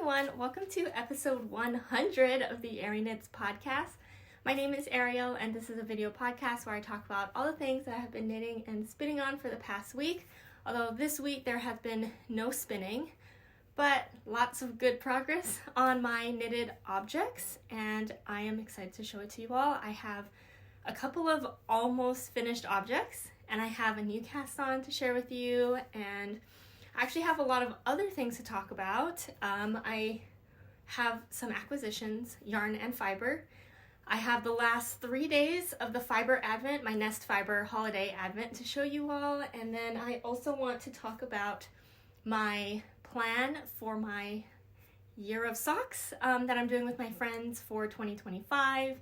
everyone, welcome to episode 100 of the Arieknits podcast. My name is Ariel and this is a video podcast where I talk about all the things that I have been knitting and spinning on for the past week. Although this week there has been no spinning, but lots of good progress on my knitted objects and I am excited to show it to you all. I have a couple of almost finished objects and I have a new cast on to share with you, and I actually have a lot of other things to talk about. I have some acquisitions, yarn and fiber. I have the last 3 days of the fiber advent, my nest fiber holiday advent, to show you all, and then I also want to talk about my plan for my year of socks that I'm doing with my friends for 2025.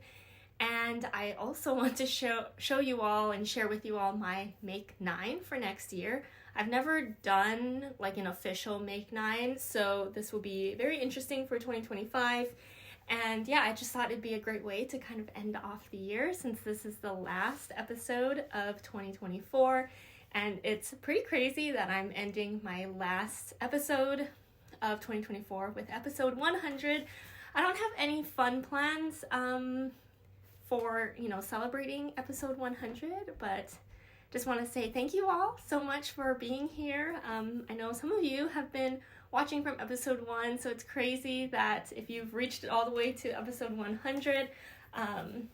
And I also want to show you all and share with you all my Make 9 for next year. I've never done like an official Make 9, so this will be very interesting for 2025. And yeah, I just thought it'd be a great way to kind of end off the year since this is the last episode of 2024. And it's pretty crazy that I'm ending my last episode of 2024 with episode 100. I don't have any fun plans for, celebrating episode 100, but just want to say thank you all so much for being here. I know some of you have been watching from episode 1, so it's crazy that if you've reached it all the way to episode 100,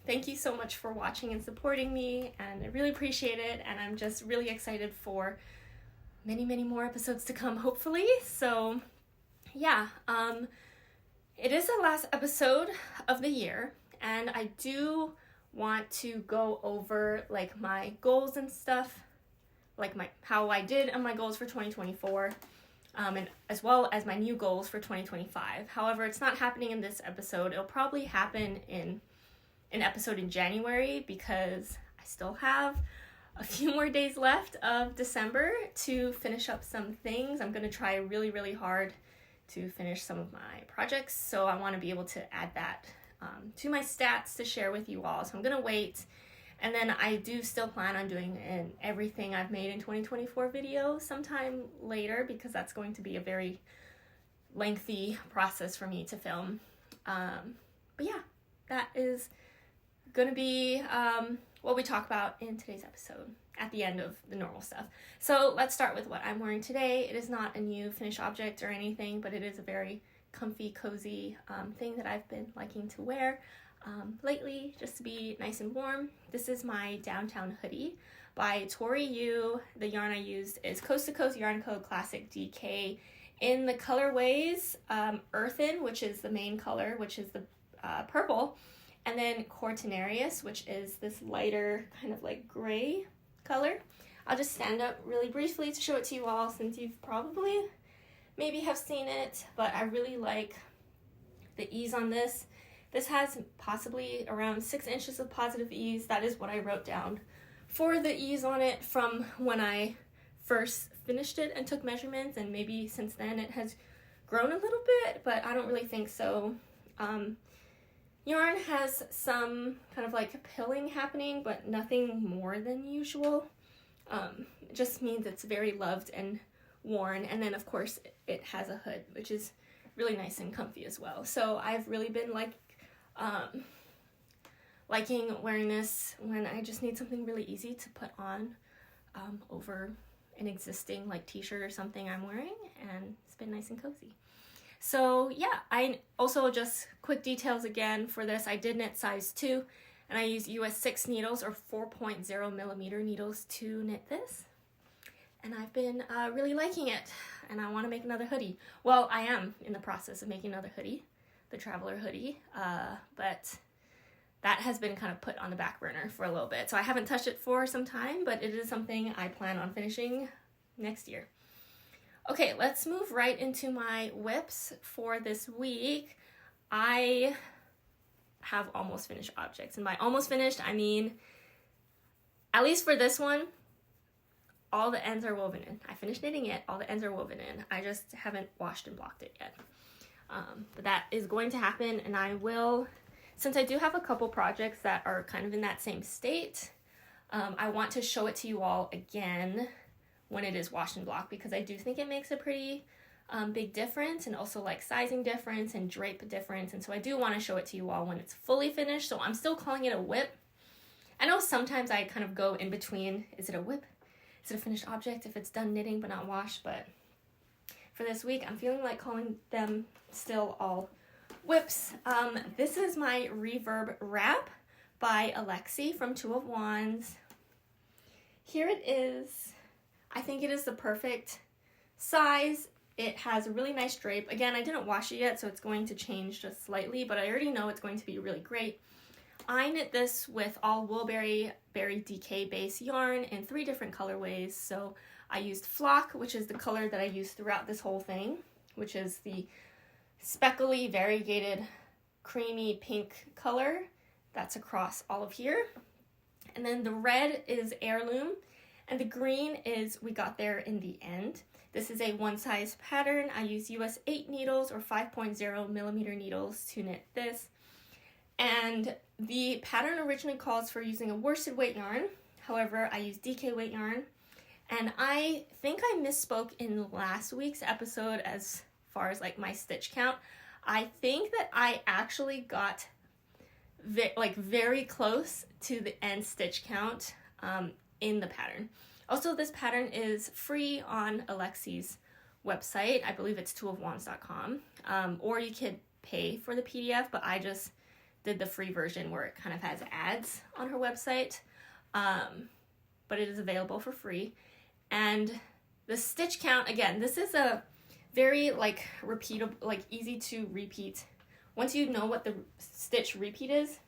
thank you so much for watching and supporting me, and I really appreciate it, and I'm just really excited for many, many more episodes to come, hopefully. So yeah, it is the last episode of the year, and I do want to go over like my goals and stuff, like how I did on my goals for 2024, and as well as my new goals for 2025. However, it's not happening in this episode. It'll probably happen in an episode in January because I still have a few more days left of December to finish up some things. I'm going to try really, really hard to finish some of my projects, so I want to be able to add that to my stats to share with you all. So I'm gonna wait, and then I do still plan on doing an everything I've made in 2024 video sometime later because that's going to be a very lengthy process for me to film. But yeah, that is gonna be what we talk about in today's episode at the end of the normal stuff. So let's start with what I'm wearing today. It is not a new finished object or anything, but it is a very comfy, cozy thing that I've been liking to wear lately just to be nice and warm. This is my Downtown Hoodie by Tori. The yarn I used is Coast to Coast Yarn Co. Classic DK in the colorways Earthen, which is the main color, which is the purple, and then Cortinarius, which is this lighter kind of like gray color. I'll just stand up really briefly to show it to you all since you've probably maybe have seen it, but I really like the ease on this. This has possibly around 6 inches of positive ease. That is what I wrote down for the ease on it from when I first finished it and took measurements, and maybe since then it has grown a little bit, but I don't really think so. Yarn has some kind of like pilling happening, but nothing more than usual. It just means it's very loved and worn, and then of course it has a hood, which is really nice and comfy as well. So I've really been liking wearing this when I just need something really easy to put on over an existing like t-shirt or something I'm wearing, and it's been nice and cozy. So yeah, I also, just quick details again for this, I did knit size 2 and I used US 6 needles or 4.0 millimeter needles to knit this. And I've been really liking it, and I want to make another hoodie. Well, I am in the process of making another hoodie, the Traveler hoodie, but that has been kind of put on the back burner for a little bit. So I haven't touched it for some time, but it is something I plan on finishing next year. Okay, let's move right into my whips for this week. I have almost finished objects, and by almost finished, I mean, at least for this one, all the ends are woven in. I finished knitting it, all the ends are woven in. I just haven't washed and blocked it yet. But that is going to happen, and I will, since I do have a couple projects that are kind of in that same state, I want to show it to you all again when it is washed and blocked, because I do think it makes a pretty big difference, and also like sizing difference and drape difference. And so I do want to show it to you all when it's fully finished. So I'm still calling it a whip. I know sometimes I kind of go in between. Is it a whip? Is it a finished object if it's done knitting but not washed? But for this week, I'm feeling like calling them still all whips. This is my Reverb wrap by Alexi from Two of Wands. Here it is. I think it is the perfect size. It has a really nice drape. Again, I didn't wash it yet, so it's going to change just slightly, but I already know it's going to be really great. I knit this with all Woolberry Berry DK base yarn in 3 different colorways. So I used Flock, which is the color that I used throughout this whole thing, which is the speckly, variegated, creamy pink color that's across all of here. And then the red is Heirloom, and the green is We Got There in the End. This is a one size pattern. I use US 8 needles or 5.0 millimeter needles to knit this. And the pattern originally calls for using a worsted weight yarn. However, I use DK weight yarn. And I think I misspoke in last week's episode as far as like my stitch count. I think that I actually got very close to the end stitch count in the pattern. Also, this pattern is free on Alexi's website. I believe it's twoofwands.com. Or you could pay for the PDF, but I just did the free version where it kind of has ads on her website. But it is available for free. And the stitch count, again, this is a very repeatable, easy to repeat. Once you know what the stitch repeat is,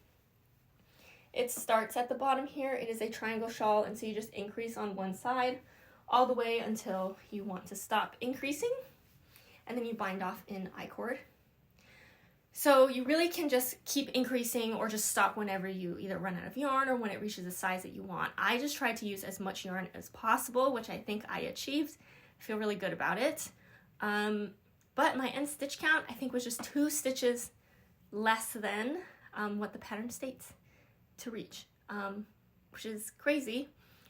it starts at the bottom here. It is a triangle shawl, and so you just increase on one side all the way until you want to stop increasing, and then you bind off in I-cord. So you really can just keep increasing or just stop whenever you either run out of yarn or when it reaches the size that you want. I just tried to use as much yarn as possible, which I think I achieved. I feel really good about it. But my end stitch count, I think, was just 2 stitches less than what the pattern states to reach, which is crazy.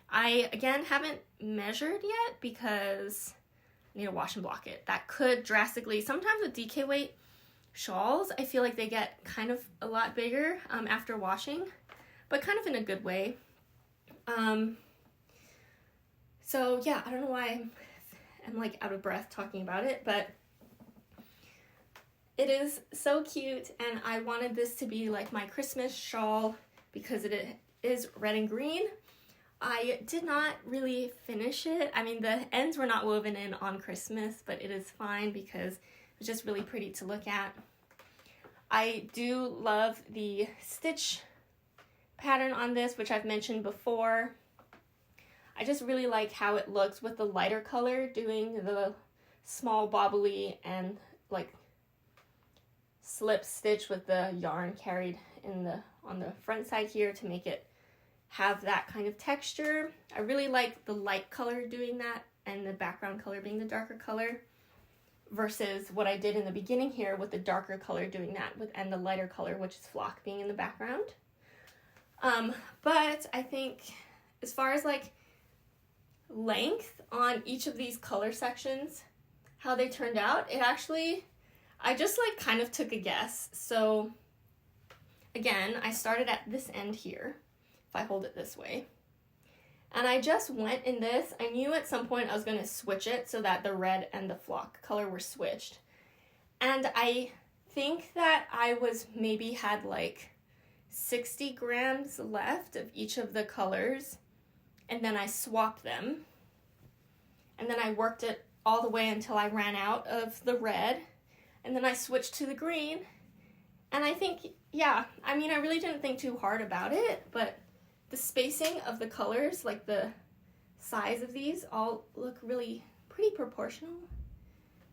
I, again, haven't measured yet because I need to wash and block it. That could drastically, sometimes with DK weight shawls, I feel like they get kind of a lot bigger after washing, but kind of in a good way. So yeah, I don't know why I'm like out of breath talking about it, but it is so cute, and I wanted this to be like my Christmas shawl because it is red and green. I did not really finish it. I mean, the ends were not woven in on Christmas, but it is fine because it's just really pretty to look at. I do love the stitch pattern on this, which I've mentioned before. I just really like how it looks with the lighter color doing the small bobbly and like slip stitch with the yarn carried in on the front side here to make it have that kind of texture. I really like the light color doing that and the background color being the darker color versus what I did in the beginning here with the darker color doing that and the lighter color, which is Flock, being in the background. But I think as far as like length on each of these color sections, how they turned out, it actually, I just like kind of took a guess. So again, I started at this end here, if I hold it this way, and I just went in this. I knew at some point I was going to switch it so that the red and the Flock color were switched, and I think that I was maybe had like 60 grams left of each of the colors, and then I swapped them, and then I worked it all the way until I ran out of the red, and then I switched to the green. And I think, yeah, I mean, I really didn't think too hard about it, but the spacing of the colors, like the size of these, all look really pretty proportional.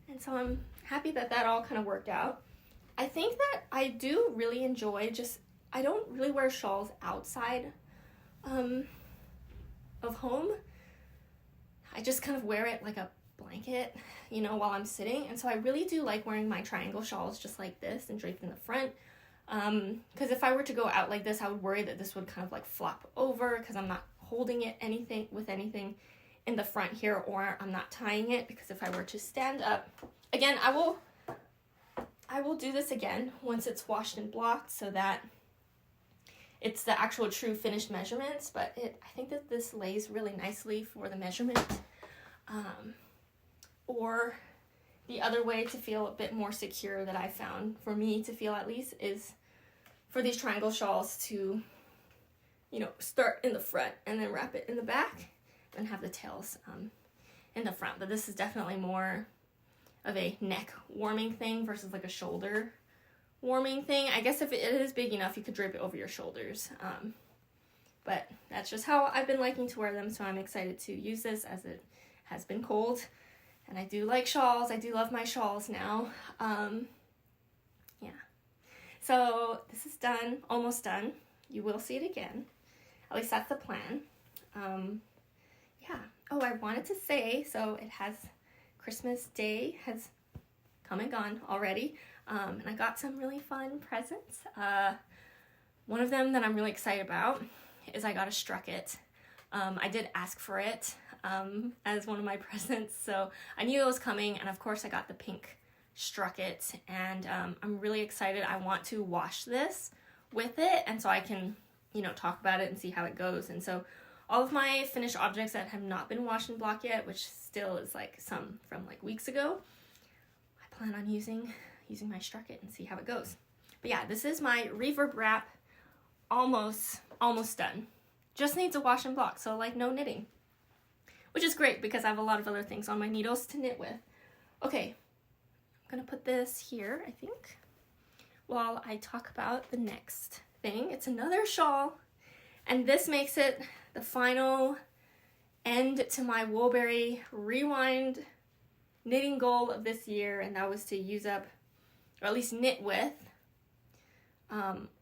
And so I'm happy that that all kind of worked out. I think that I do really enjoy I don't really wear shawls outside of home. I just kind of wear it like a blanket, while I'm sitting. And so I really do like wearing my triangle shawls just like this and draped in the front. Because if I were to go out like this, I would worry that this would kind of like flop over because I'm not holding it with anything in the front here, or I'm not tying it, because if I were to stand up, again, I will do this again once it's washed and blocked so that it's the actual true finished measurements, but I think that this lays really nicely for the measurement. Or the other way to feel a bit more secure that I found, for me to feel at least, is for these triangle shawls to, you know, start in the front and then wrap it in the back and have the tails in the front. But this is definitely more of a neck warming thing versus like a shoulder warming thing. I guess if it is big enough, you could drape it over your shoulders. But that's just how I've been liking to wear them, so I'm excited to use this as it has been cold. And I do like shawls. I do love my shawls now. Yeah. So this is done, almost done. You will see it again. At least that's the plan. Yeah. Oh, I wanted to say, so it has, Christmas Day has come and gone already. And I got some really fun presents. One of them that I'm really excited about is I got a strucket. I did ask for it as one of my presents, so I knew it was coming, and of course I got the pink strucket, and I'm really excited. I want to wash this with it, and so I can, you know, talk about it and see how it goes. And so all of my finished objects that have not been washed and blocked yet, which still is like some from like weeks ago, I plan on using my strucket and see how it goes. But yeah, this is my Reverb wrap, almost done. Just needs a wash and block, so like no knitting, which is great because I have a lot of other things on my needles to knit with. Okay, I'm gonna put this here, I think, while I talk about the next thing. It's another shawl, and this makes it the final end to my Woolberry rewind knitting goal of this year, and that was to use up, or at least knit with,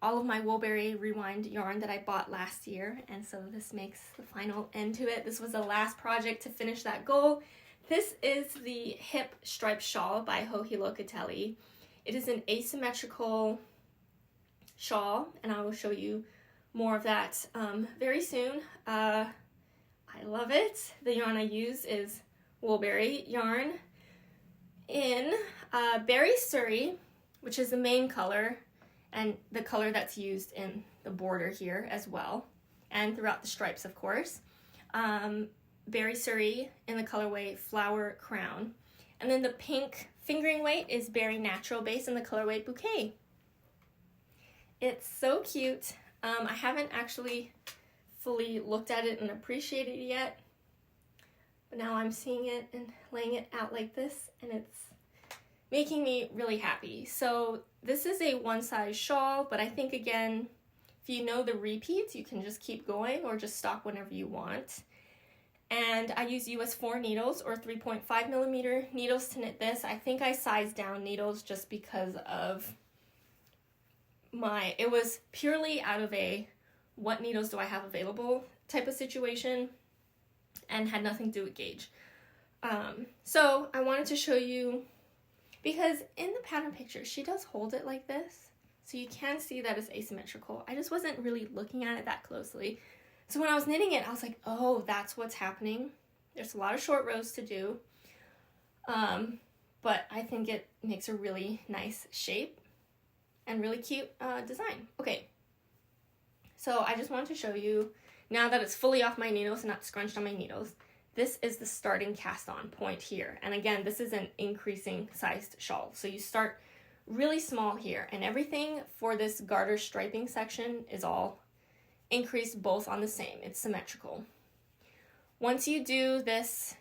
all of my Woolberry rewind yarn that I bought last year, and so this makes the final end to it. This was the last project to finish that goal. This is the hip striped shawl by Locatelli. It is an asymmetrical shawl, and I will show you more of that very soon. I love it. The yarn I use is Woolberry yarn in Berry Suri, which is the main color, and the color that's used in the border here as well, and throughout the stripes, of course. Berry Suri in the colorway Flower Crown. And then the pink fingering weight is Berry Natural Base in the colorway Bouquet. It's so cute. I haven't actually fully looked at it and appreciated it yet, but now I'm seeing it and laying it out like this, and it's making me really happy. So this is a one size shawl, but I think, again, if you know the repeats, you can just keep going or just stop whenever you want. And I use US 4 needles or 3.5 millimeter needles to knit this. I think I sized down needles just because of it was purely out of a what needles do I have available type of situation, and had nothing to do with gauge. So I wanted to show you, because in the pattern picture, she does hold it like this, so you can see that it's asymmetrical. I just wasn't really looking at it that closely. So when I was knitting it, I was like, oh, that's what's happening. There's a lot of short rows to do, but I think it makes a really nice shape and really cute design. Okay, so I just wanted to show you, now that it's fully off my needles and not scrunched on my needles, this is the starting cast on point here. And again, this is an increasing sized shawl. So you start really small here, and everything for this garter striping section is all increased both on the same. It's symmetrical. Once you do this,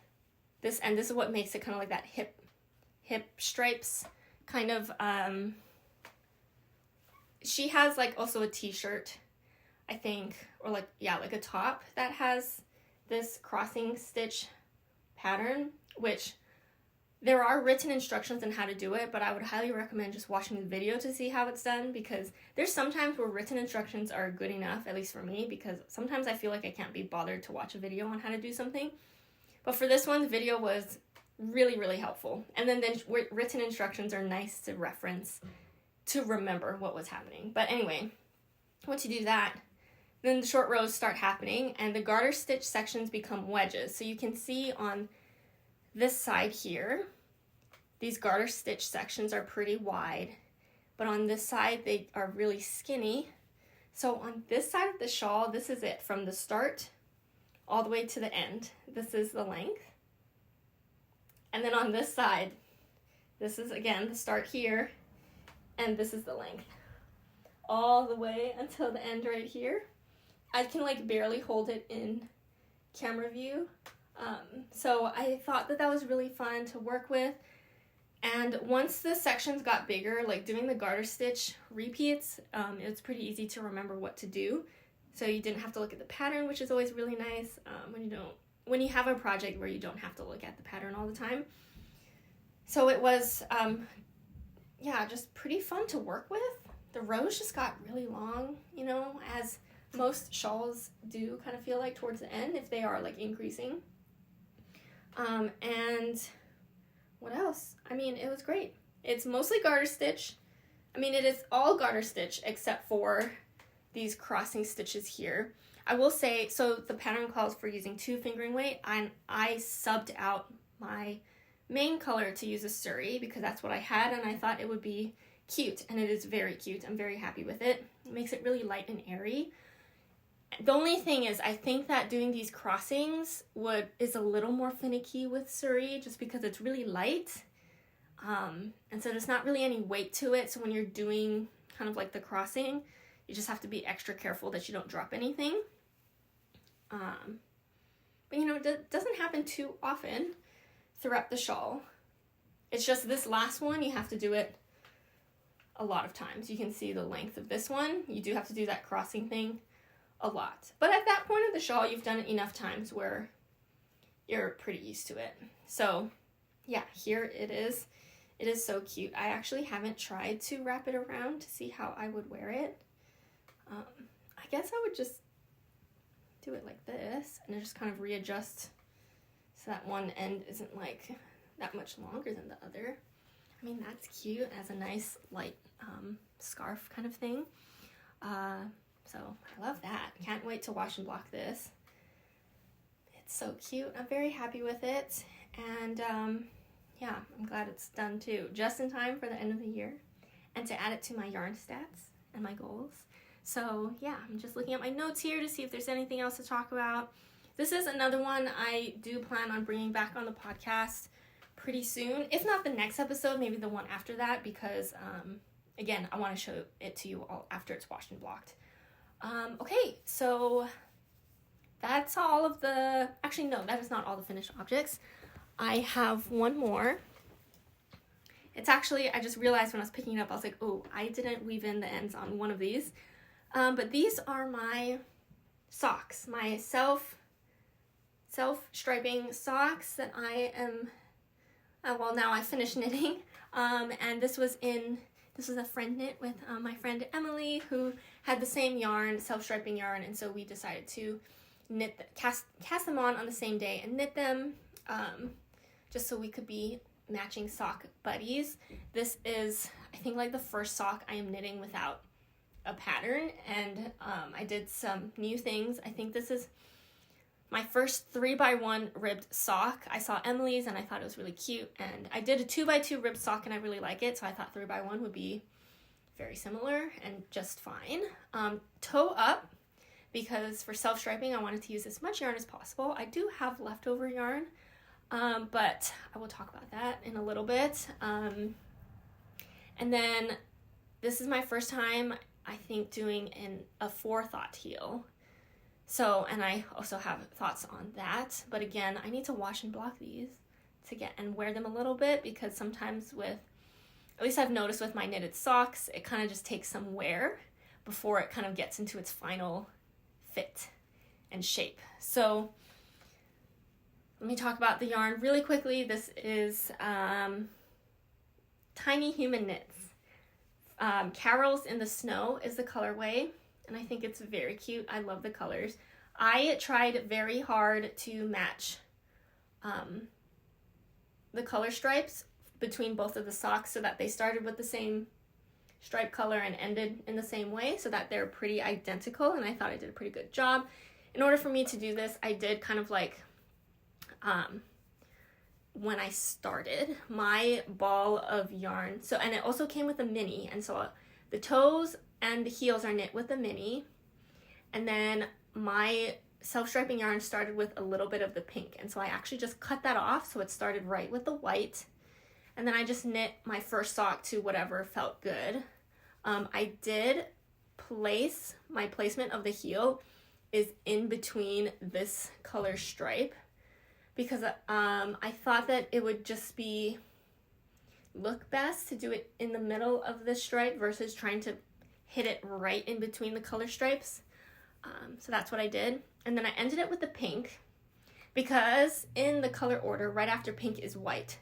and this is what makes it kind of like that hip stripes kind of, she has like also a t-shirt, I think, or like, yeah, like a top that has this crossing stitch pattern, which there are written instructions on how to do it, but I would highly recommend just watching the video to see how it's done, because there's sometimes where written instructions are good enough, at least for me, because sometimes I feel like I can't be bothered to watch a video on how to do something. But for this one, the video was really, really helpful. And then the written instructions are nice to reference to remember what was happening. But anyway, once you do that, then the short rows start happening, and the garter stitch sections become wedges. So you can see on this side here, these garter stitch sections are pretty wide, but on this side they are really skinny. So on this side of the shawl, this is it from the start all the way to the end. This is the length. And then on this side, this is again the start here, and this is the length. All the way until the end right here. I can like barely hold it in camera view. So I thought that was really fun to work with. And once the sections got bigger, like doing the garter stitch repeats, it was pretty easy to remember what to do. So you didn't have to look at the pattern, which is always really nice when you have a project where you don't have to look at the pattern all the time. So it was, just pretty fun to work with. The rows just got really long, as most shawls do kind of feel like towards the end if they are like increasing. And what else? I mean, it was great. It's mostly garter stitch. I mean, it is all garter stitch except for these crossing stitches here. I will say, so the pattern calls for using 2 fingering weight, and I subbed out my main color to use a Suri because that's what I had, and I thought it would be cute, and it is very cute. I'm very happy with it. It makes it really light and airy. The only thing is, I think that doing these crossings is a little more finicky with Suri just because it's really light. And so there's not really any weight to it. So when you're doing kind of like the crossing, you just have to be extra careful that you don't drop anything. But it doesn't happen too often throughout the shawl. It's just this last one, you have to do it a lot of times. You can see the length of this one. You do have to do that crossing thing a lot. But at that point of the shawl, you've done it enough times where you're pretty used to it. So yeah, here it is. It is so cute. I actually haven't tried to wrap it around to see how I would wear it. I guess I would just do it like this and just kind of readjust so that one end isn't like that much longer than the other. I mean, that's cute as a nice light scarf kind of thing. So I love that. Can't wait to wash and block this. It's so cute. I'm very happy with it. And yeah, I'm glad it's done too. Just in time for the end of the year and to add it to my yarn stats and my goals. So yeah, I'm just looking at my notes here to see if there's anything else to talk about. This is another one I do plan on bringing back on the podcast pretty soon. If not the next episode, maybe the one after that, because again, I want to show it to you all after it's washed and blocked. Okay, so that's all of the, actually no, that is not all the finished objects. I have one more. It's actually, I just realized when I was picking it up, I was like, oh, I didn't weave in the ends on one of these. But these are my socks, my self-striping socks that I am, now I finished knitting. And this was a friend knit with my friend Emily, who had the same yarn, self-striping yarn, and so we decided to cast them on the same day and knit them, just so we could be matching sock buddies. This is, I think, like the first sock I am knitting without a pattern, and I did some new things. I think this is my first 3x1 ribbed sock. I saw Emily's and I thought it was really cute, and I did a 2x2 ribbed sock and I really like it, so I thought 3x1 would be very similar and just fine. Toe up, because for self-striping I wanted to use as much yarn as possible. I do have leftover yarn, but I will talk about that in a little bit. And then this is my first time, I think, doing a forethought heel. So, and I also have thoughts on that, but again, I need to wash and block these to get and wear them a little bit, because sometimes at least I've noticed with my knitted socks, it kind of just takes some wear before it kind of gets into its final fit and shape. So let me talk about the yarn really quickly. This is Tiny Human Knits. Carols in the Snow is the colorway, and I think it's very cute. I love the colors. I tried very hard to match the color stripes between both of the socks so that they started with the same stripe color and ended in the same way so that they're pretty identical, and I thought I did a pretty good job. In order for me to do this, I did kind of like, when I started, my ball of yarn, so, and it also came with a mini, and so the toes and the heels are knit with the mini, and then my self-striping yarn started with a little bit of the pink, and so I actually just cut that off so it started right with the white, and then I just knit my first sock to whatever felt good. I did place, my placement of the heel is in between this color stripe, because I thought that it would just look best to do it in the middle of the stripe versus trying to hit it right in between the color stripes. So that's what I did. And then I ended it with the pink, because in the color order, right after pink is white.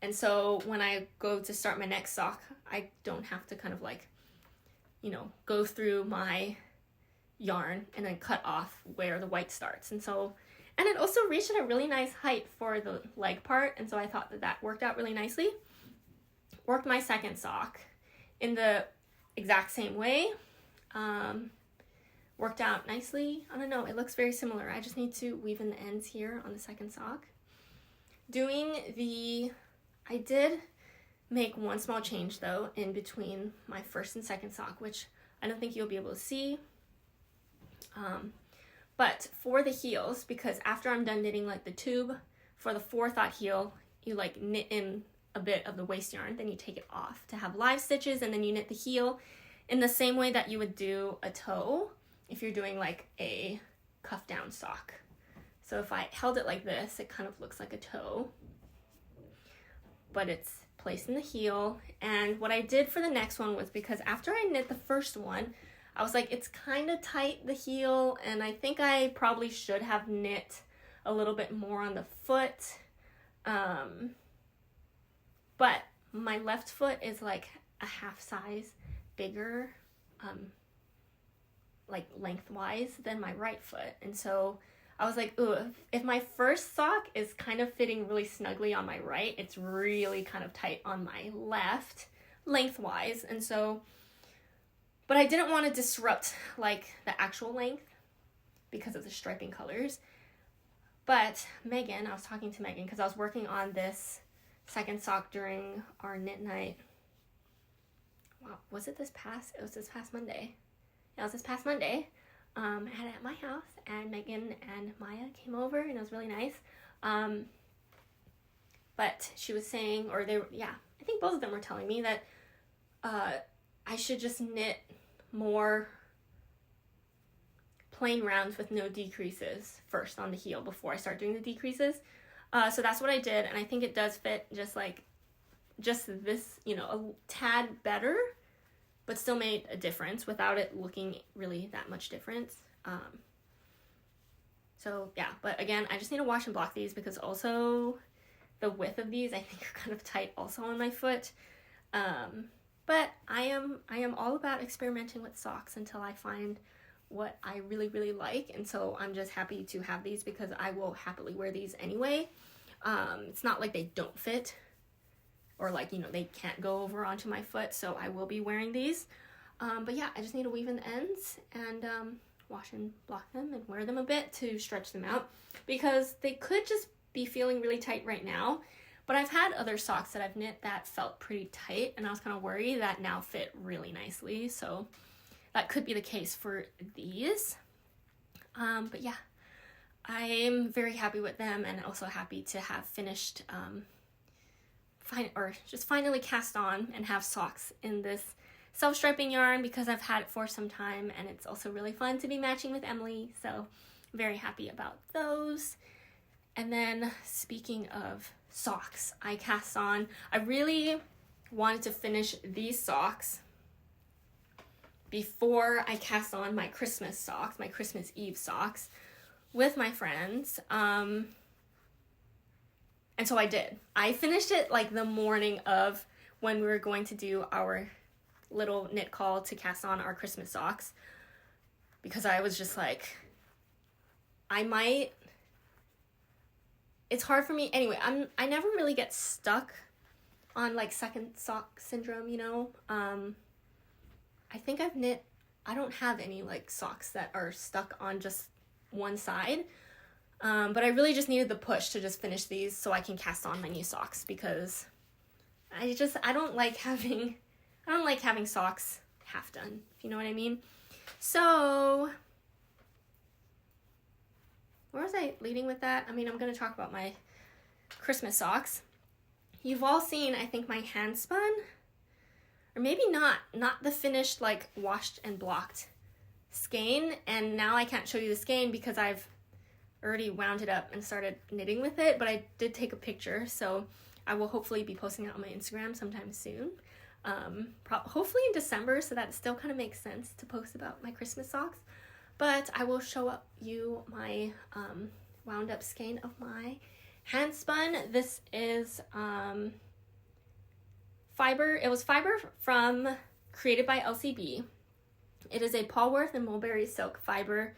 And so when I go to start my next sock, I don't have to kind of like, you know, go through my yarn and then cut off where the white starts. And it also reached at a really nice height for the leg part, and so I thought that worked out really nicely. Worked my second sock in the exact same way. Worked out nicely. I don't know, it looks very similar. I just need to weave in the ends here on the second sock. I did make one small change though in between my first and second sock, which I don't think you'll be able to see. But for the heels, because after I'm done knitting like the tube, for the forethought heel, you like knit in a bit of the waist yarn, then you take it off to have live stitches, and then you knit the heel in the same way that you would do a toe if you're doing like a cuff down sock. So if I held it like this, it kind of looks like a toe, but it's placed in the heel. And what I did for the next one was, because after I knit the first one, I was like, it's kind of tight, the heel, and I think I probably should have knit a little bit more on the foot. But my left foot is like a half size bigger, like lengthwise, than my right foot. And so I was like, ooh, if my first sock is kind of fitting really snugly on my right, it's really kind of tight on my left lengthwise. And so, but I didn't want to disrupt like the actual length because of the striping colors. But Megan, I was talking to Megan because I was working on this second sock during our knit night. Wow, was it this past? It was this past Monday. Yeah, it was this past Monday. I had it at my house, and Megan and Maya came over, and it was really nice. But she was saying, or they were, yeah, I think both of them were telling me that I should just knit more plain rounds with no decreases first on the heel before I start doing the decreases. So that's what I did, and I think it does fit just this, you know, a tad better, but still made a difference without it looking really that much difference. So yeah, but again, I just need to wash and block these, because also the width of these I think are kind of tight also on my foot. But I am all about experimenting with socks until I find what I really, really like. And so I'm just happy to have these, because I will happily wear these anyway. It's not like they don't fit, or like, you know, they can't go over onto my foot, so I will be wearing these. But yeah, I just need to weave in the ends and wash and block them and wear them a bit to stretch them out, because they could just be feeling really tight right now. But I've had other socks that I've knit that felt pretty tight, and I was kind of worried that now fit really nicely. So that could be the case for these. But yeah, I'm very happy with them, and also happy to have finished, finally cast on and have socks in this self-striping yarn, because I've had it for some time, and it's also really fun to be matching with Emily. So very happy about those. And then speaking of socks, I cast on, I really wanted to finish these socks before I cast on my Christmas socks, my Christmas Eve socks with my friends. And so I did. I finished it like the morning of when we were going to do our little knit call to cast on our Christmas socks, because I was just like, it's hard for me. Anyway, I never really get stuck on like second sock syndrome, you know. I think I don't have any like socks that are stuck on just one side. But I really just needed the push to just finish these so I can cast on my new socks, because I don't like having socks half done, if you know what I mean. So where was I leading with that? I mean, I'm going to talk about my Christmas socks. You've all seen, I think, my Handspun, or maybe not the finished, like, washed and blocked skein, and now I can't show you the skein because I've already wound it up and started knitting with it, but I did take a picture, so I will hopefully be posting it on my Instagram sometime soon. Hopefully in December, so that it still kind of makes sense to post about my Christmas socks. But I will show you my wound up skein of my Handspun. This is fiber. It was fiber created by Elsie. It is a Polwarth and Mulberry silk fiber.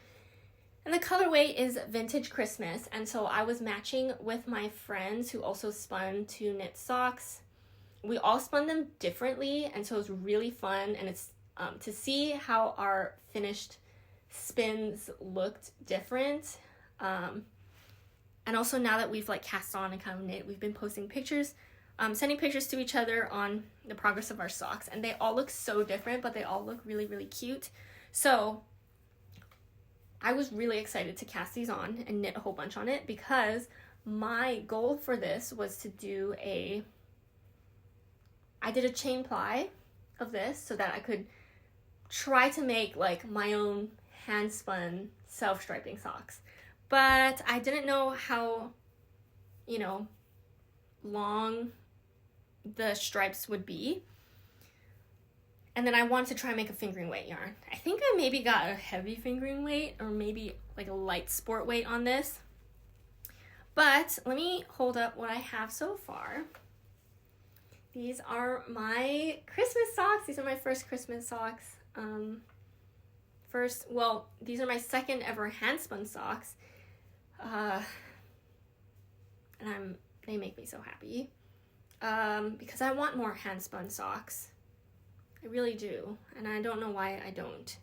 And the colorway is Vintage Christmas. And so I was matching with my friends who also spun to knit socks. We all spun them differently, and so it was really fun. And it's to see how our finished spins looked different. And also now that we've like cast on and kind of knit, we've been posting pictures, sending pictures to each other on the progress of our socks. And they all look so different, but they all look really, really cute. So I was really excited to cast these on and knit a whole bunch on it, because my goal for this was to do I did a chain ply of this so that I could try to make like my own hand spun self-striping socks. But I didn't know how, you know, long the stripes would be. And then I wanted to try and make a fingering weight yarn. I think I maybe got a heavy fingering weight or maybe like a light sport weight on this. But let me hold up what I have so far. These are my Christmas socks. These are my first Christmas socks. These are my second ever Handspun socks. And they make me so happy. Because I want more Handspun socks. I really do. And I don't know why I don't.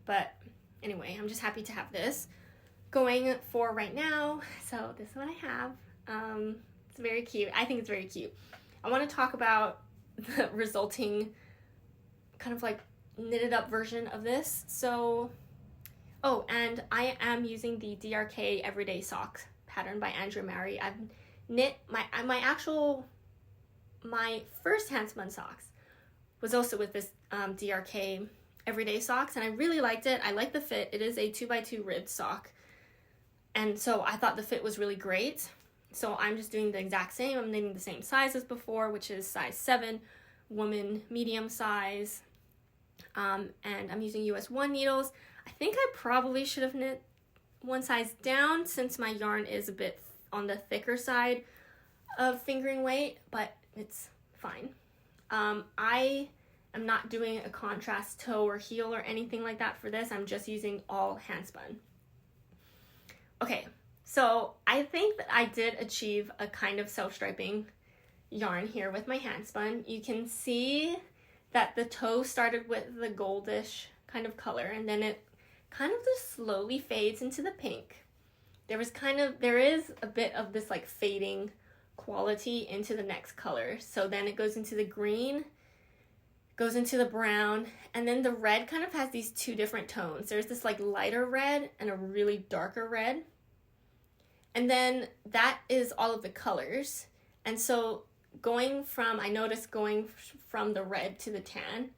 But anyway, I'm just happy to have this going for right now. So this is what I have. It's very cute. I think it's very cute. I want to talk about the resulting kind of like knitted up version of this. So, and I am using the DRK Everyday Sock pattern by Andrea Mowry. I've knit my first Handspun socks was also with this DRK Everyday Socks, and I really liked it. I like the fit. It is a 2x2 ribbed sock, and so I thought the fit was really great. So I'm just doing the exact same. I'm knitting the same size as before, which is size 7, woman medium size, and I'm using US 1 needles. I think I probably should have knit one size down since my yarn is a bit on the thicker side of fingering weight, but it's fine. I am not doing a contrast toe or heel or anything like that for this. I'm just using all Handspun. Okay, so I think that I did achieve a kind of self-striping yarn here with my Handspun. You can see that the toe started with the goldish kind of color, and then it kind of just slowly fades into the pink. There is a bit of this like fading quality into the next color. So then it goes into the green, goes into the brown, and then the red kind of has these two different tones. There's this like lighter red and a really darker red. And then that is all of the colors. And so I noticed going from the red to the tan,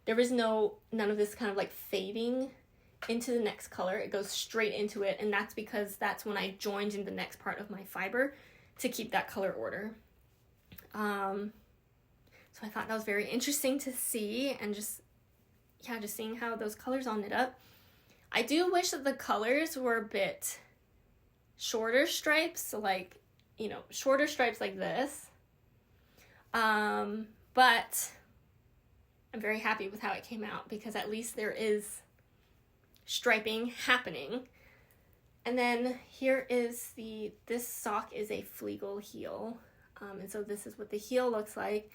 there is none of this kind of like fading into the next color. It goes straight into it, and that's because that's when I joined in the next part of my fiber to keep that color order. So I thought that was very interesting to see, and just seeing how those colors all knit up. I do wish that the colors were a bit shorter stripes, so like, you know, shorter stripes like this. But I'm very happy with how it came out, because at least there is striping happening. And then here is this sock is a Flegel heel. And so this is what the heel looks like.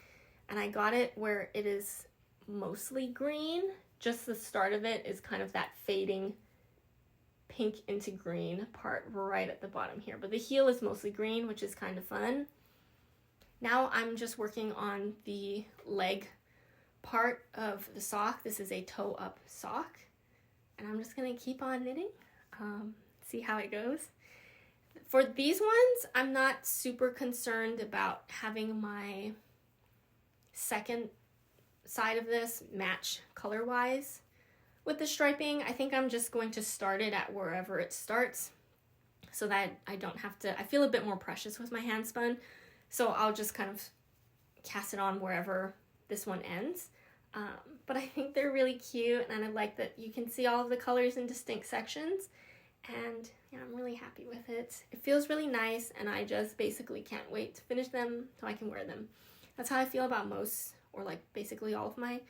And I got it where it is mostly green. Just the start of it is kind of that fading pink into green part right at the bottom here. But the heel is mostly green, which is kind of fun. Now I'm just working on the leg part of the sock. This is a toe up sock. And I'm just going to keep on knitting, see how it goes. For these ones, I'm not super concerned about having my second side of this match color-wise with the striping. I think I'm just going to start it at wherever it starts so that I don't have to, I feel a bit more precious with my Handspun, so I'll just kind of cast it on wherever this one ends. But I think they're really cute, and I like that you can see all of the colors in distinct sections, and yeah, I'm really happy with it. It feels really nice, and I just basically can't wait to finish them so I can wear them. That's how I feel about most, or like basically all of my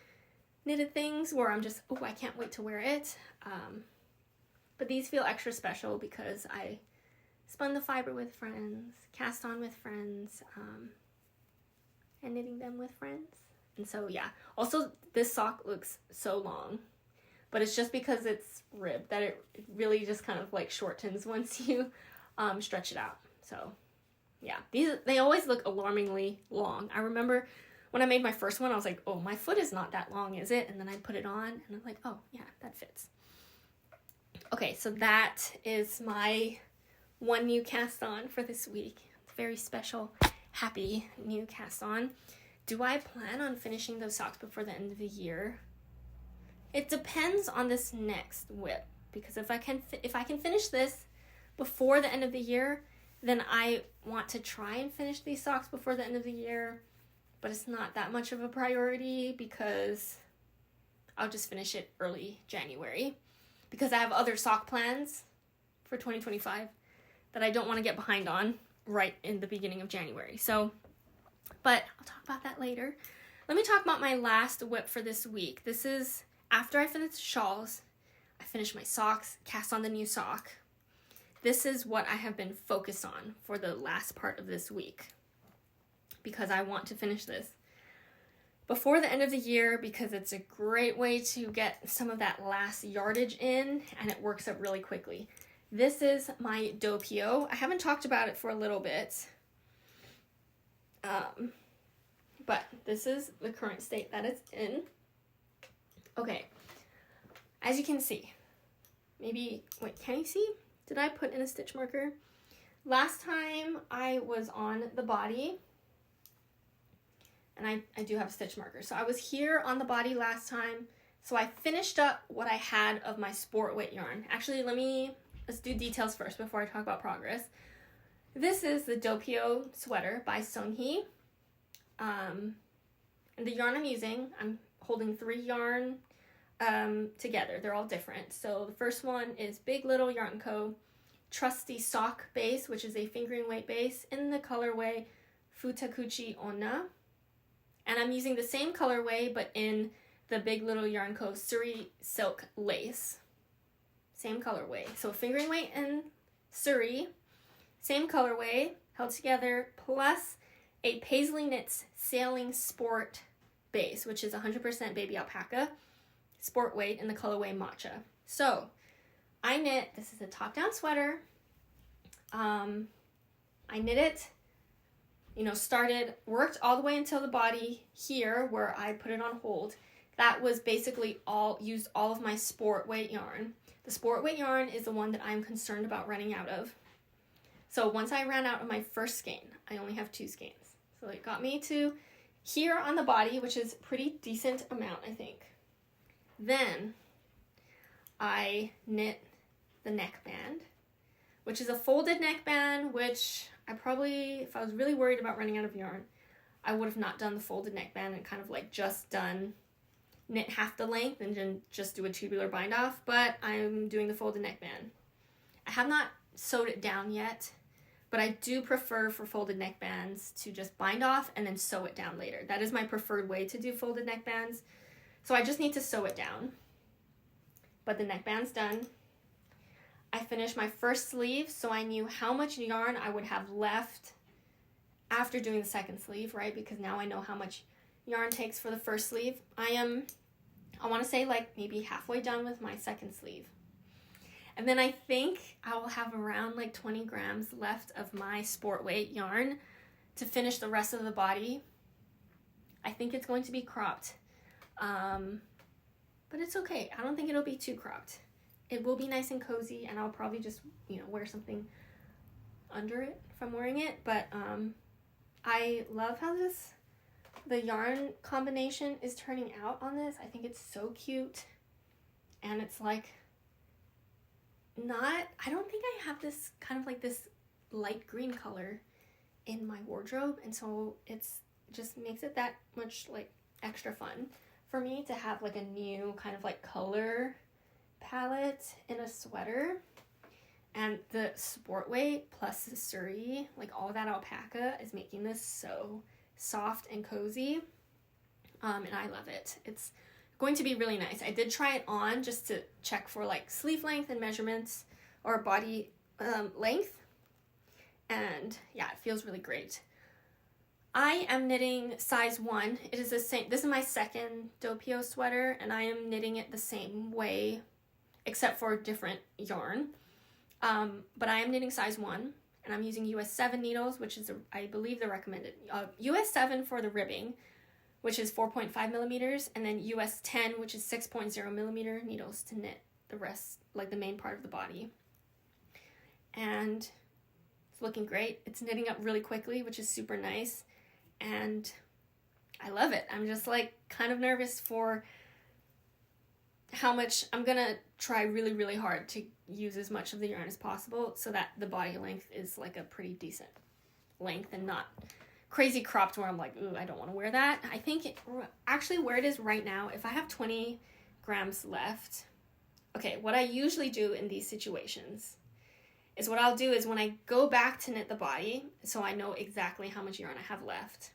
knitted things, where I'm just, oh, I can't wait to wear it. But these feel extra special because I spun the fiber with friends, cast on with friends, and knitting them with friends. And so yeah, also this sock looks so long, but it's just because it's ribbed that it really just kind of like shortens once you stretch it out. So yeah, they always look alarmingly long. I remember when I made my first one, I was like, oh, my foot is not that long, is it? And then I put it on and I'm like, oh yeah, that fits. Okay, so that is my one new cast on for this week. It's a very special, happy new cast on. Do I plan on finishing those socks before the end of the year? It depends on this next whip, because if I can finish this before the end of the year, then I want to try and finish these socks before the end of the year, but it's not that much of a priority because I'll just finish it early January, because I have other sock plans for 2025 that I don't want to get behind on right in the beginning of January. So, but I'll talk about that later. Let me talk about my last whip for this week. This is after I finished shawls, I finished my socks, cast on the new sock. This is what I have been focused on for the last part of this week, because I want to finish this before the end of the year, because it's a great way to get some of that last yardage in, and it works up really quickly. This is my Doppio. I haven't talked about it for a little bit, but this is the current state that it's in. Okay, as you can see, maybe, wait, can you see? Did I put in a stitch marker? Last time I was on the body, and I do have a stitch marker. So I was here on the body last time, so I finished up what I had of my sport weight yarn. Actually, let's do details first before I talk about progress. This is the Doppio sweater by Seunghee. And the yarn I'm using, I'm holding 3 yarn together. They're all different. So the first one is Big Little Yarn Co. Trusty Sock Base, which is a fingering weight base in the colorway Futakuchi-Onna. And I'm using the same colorway, but in the Big Little Yarn Co. Suri Silk Lace. Same colorway. So fingering weight and Suri, same colorway, held together, plus a Pasley Knits Sailing Sport base, which is 100% baby alpaca, sport weight in the colorway Matcha. So I knit, this is a top-down sweater. I knit it, worked all the way until the body here where I put it on hold. That was basically used all of my sport weight yarn. The sport weight yarn is the one that I'm concerned about running out of. So once I ran out of my first skein, I only have 2 skeins. So it got me to here on the body, which is a pretty decent amount, I think. Then I knit the neckband, which is a folded neckband, which I probably, if I was really worried about running out of yarn, I would have not done the folded neckband and kind of like just knit half the length and then just do a tubular bind off, but I'm doing the folded neckband. I have not sewed it down yet, but I do prefer for folded neckbands to just bind off and then sew it down later. That is my preferred way to do folded neckbands. So I just need to sew it down. But the neckband's done. I finished my first sleeve, so I knew how much yarn I would have left after doing the second sleeve, right? Because now I know how much yarn takes for the first sleeve. I want to say like maybe halfway done with my second sleeve. And then I think I will have around like 20 grams left of my sport weight yarn to finish the rest of the body. I think it's going to be cropped. But it's okay. I don't think it'll be too cropped. It will be nice and cozy, and I'll probably just, wear something under it if I'm wearing it. But I love how the yarn combination is turning out on this. I think it's so cute. And it's like I don't think I have this kind of like this light green color in my wardrobe, and so it's just makes it that much like extra fun for me to have like a new kind of like color palette in a sweater. And the sport weight plus the Suri, like all that alpaca, is making this so soft and cozy, and I love it. It's going to be really nice. I did try it on just to check for like sleeve length and measurements or body length, and yeah, it feels really great. I am knitting size 1. It is the same. This is my second Doppio sweater, and I am knitting it the same way except for different yarn. But I am knitting size 1, and I'm using US 7 needles, which is, I believe, the recommended. US 7 for the ribbing, which is 4.5 millimeters, and then US 10, which is 6.0 millimeter needles to knit the rest, like the main part of the body. And it's looking great. It's knitting up really quickly, which is super nice, and I love it. I'm just like kind of nervous for how much. I'm gonna try really, really hard to use as much of the yarn as possible so that the body length is like a pretty decent length and not crazy cropped where I'm like, ooh, I don't want to wear that. I think actually where it is right now, if I have 20 grams left, okay, what I usually do in these situations is what I'll do is when I go back to knit the body, so I know exactly how much yarn I have left.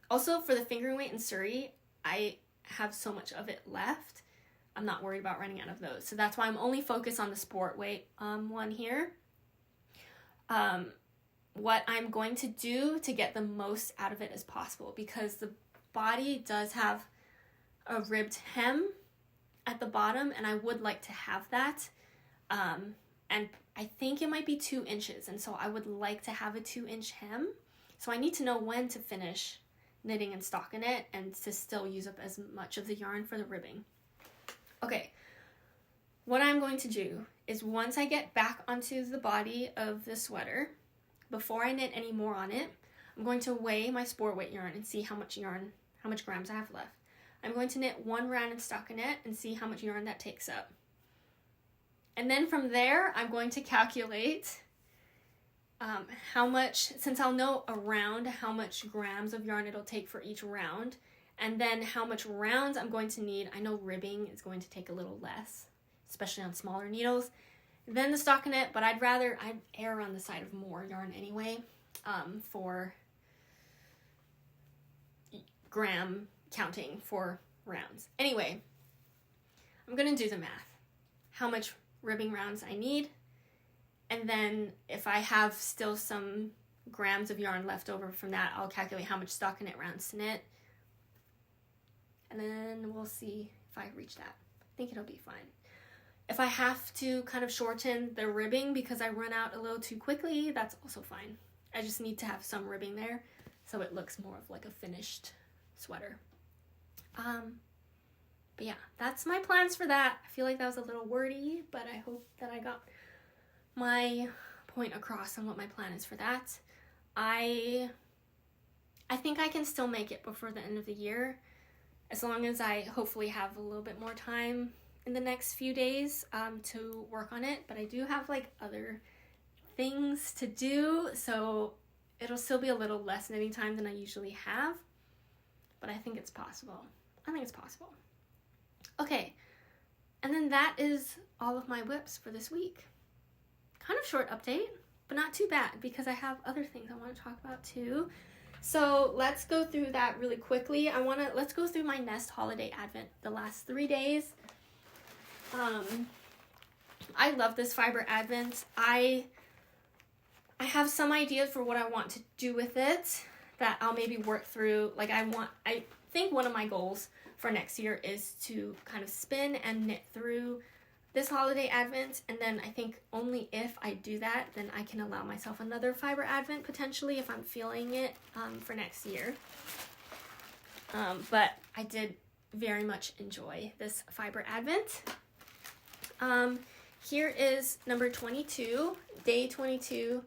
Also for the fingering weight and Suri, I have so much of it left. I'm not worried about running out of those. So that's why I'm only focused on the sport weight one here. What I'm going to do to get the most out of it as possible, because the body does have a ribbed hem at the bottom, and I would like to have that. And I think it might be 2 inches, and so I would like to have a 2-inch hem. So I need to know when to finish knitting and stocking it and to still use up as much of the yarn for the ribbing. Okay, what I'm going to do is once I get back onto the body of the sweater, before I knit any more on it, I'm going to weigh my sport weight yarn and see how much grams I have left. I'm going to knit 1 round and stocking it and see how much yarn that takes up. And then from there, I'm going to calculate how much, since I'll know around how much grams of yarn it'll take for each round, and then how much rounds I'm going to need. I know ribbing is going to take a little less, especially on smaller needles, than the stockinette, but I'd err on the side of more yarn anyway, for gram counting for rounds. Anyway, I'm going to do the math. How much ribbing rounds I need, and then if I have still some grams of yarn left over from that, I'll calculate how much stockinette rounds to knit, and then we'll see if I reach that. I think it'll be fine. If I have to kind of shorten the ribbing because I run out a little too quickly, that's also fine. I just need to have some ribbing there so it looks more of like a finished sweater. But yeah, that's my plans for that. I feel like that was a little wordy, but I hope that I got my point across on what my plan is for that. I think I can still make it before the end of the year, as long as I hopefully have a little bit more time in the next few days to work on it. But I do have like other things to do, so it'll still be a little less knitting time than I usually have, but I think it's possible. Okay, and then that is all of my whips for this week. Kind of short update, but not too bad because I have other things I want to talk about too. So let's go through that really quickly. Let's go through my Nest Holiday Advent the last 3 days. I love this fiber advent. I I have some ideas for what I want to do with it that I'll maybe work through. Like I think one of my goals for next year is to kind of spin and knit through this holiday advent, and then I think only if I do that, then I can allow myself another fiber advent potentially if I'm feeling it for next year. But I did very much enjoy this fiber advent. Here is number 22, day 22.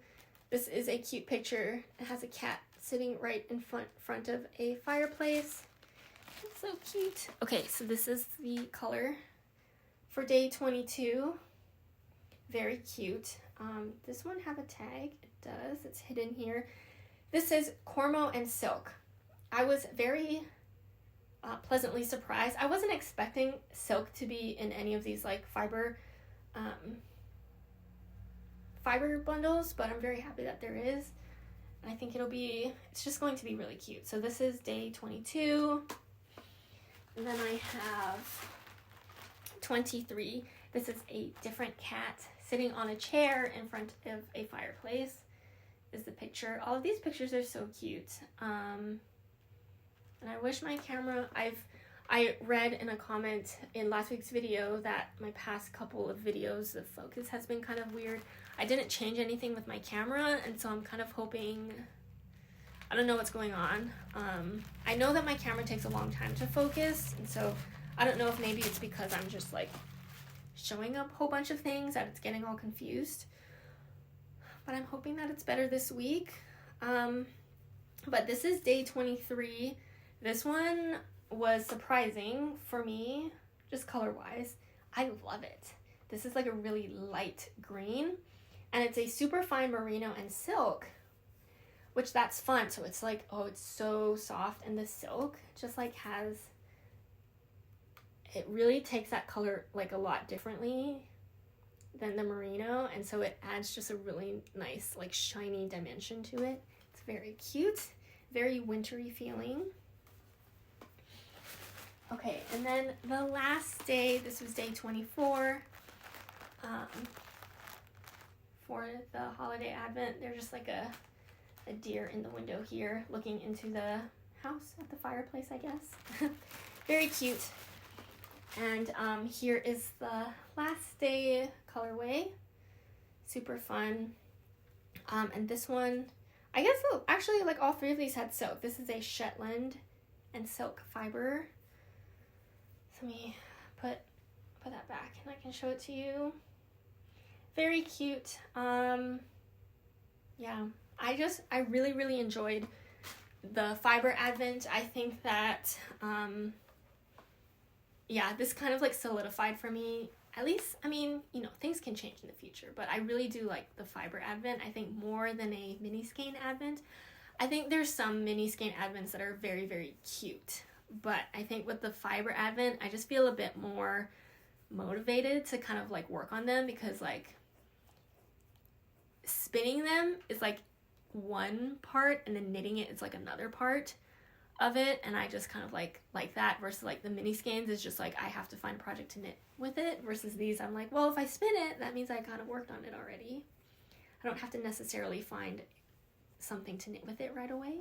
This is a cute picture. It has a cat sitting right in front of a fireplace. It's so cute. Okay, so this is the color for day 22. Very cute. This one have a tag. It does. It's hidden here. This is Cormo and Silk. I was very pleasantly surprised. I wasn't expecting silk to be in any of these like fiber bundles, but I'm very happy that there is. And I think it's just going to be really cute. So this is day 22. And then I have 23. This is a different cat sitting on a chair in front of a fireplace is the picture. All of these pictures are so cute. And I wish my camera, I read in a comment in last week's video that my past couple of videos, the focus has been kind of weird. I didn't change anything with my camera, and so I'm kind of hoping, I don't know what's going on. I know that my camera takes a long time to focus, and so I don't know if maybe it's because I'm just like showing a whole bunch of things that it's getting all confused. But I'm hoping that it's better this week. But this is day 23. This one was surprising for me, just color-wise. I love it. This is like a really light green, and it's a super fine merino and silk, which that's fun. So it's like, oh, it's so soft, and the silk just like it really takes that color like a lot differently than the merino, and so it adds just a really nice like shiny dimension to it. It's very cute, very wintry feeling. Okay, and then the last day, this was day 24, for the holiday advent. There's just like a deer in the window here looking into the house at the fireplace, I guess. Very cute. And here is the last day colorway. Super fun. And this one, I guess actually like all three of these had silk. This is a Shetland and silk fiber. So let me put that back and I can show it to you. Very cute. Yeah, I really enjoyed the fiber advent. I think that yeah, this kind of like solidified for me, at least, I mean, you know, things can change in the future, but I really do like the fiber advent, I think, more than a mini skein advent. I think there's some mini skein advents that are very cute, but I think with the fiber advent, I just feel a bit more motivated to kind of like work on them, because like spinning them is like one part and then knitting it is like another part of it, and I just kind of like that, versus like the mini skeins is just like I have to find a project to knit with it, versus these I'm like, well, if I spin it, that means I kind of worked on it already. I don't have to necessarily find something to knit with it right away.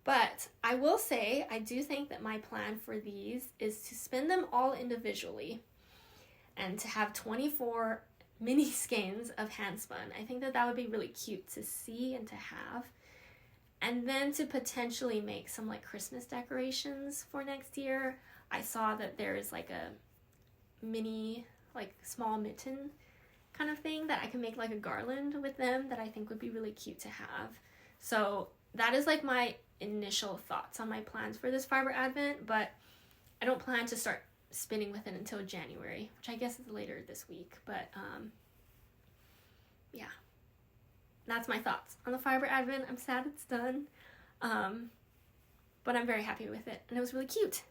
But I will say, I do think that my plan for these is to spin them all individually and to have 24 mini skeins of Handspun. I think that that would be really cute to see and to have. And then to potentially make some like Christmas decorations for next year. I saw that there is like a mini, like small mitten kind of thing that I can make like a garland with them that I think would be really cute to have. So that is like my initial thoughts on my plans for this fiber advent, but I don't plan to start spinning with it until January, which I guess is later this week. But yeah, that's my thoughts on the fiber advent. I'm sad it's done, but I'm very happy with it, and it was really cute.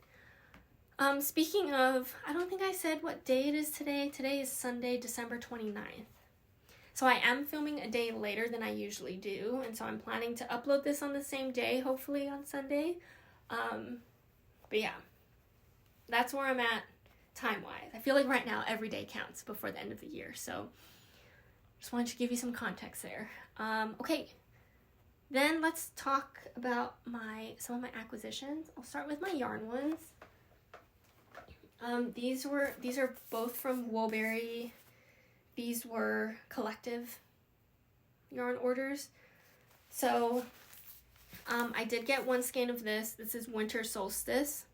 Speaking of, I don't think I said what day it is today. Today is Sunday, December 29th. So I am filming a day later than I usually do, and so I'm planning to upload this on the same day, hopefully on Sunday. But yeah, that's where I'm at time-wise. I feel like right now every day counts before the end of the year, so Just wanted to give you some context there. Okay, then let's talk about some of my acquisitions. I'll start with my yarn ones. These are both from Woolberry. These were collective yarn orders. So I did get one skein of this. This is Winter Solstice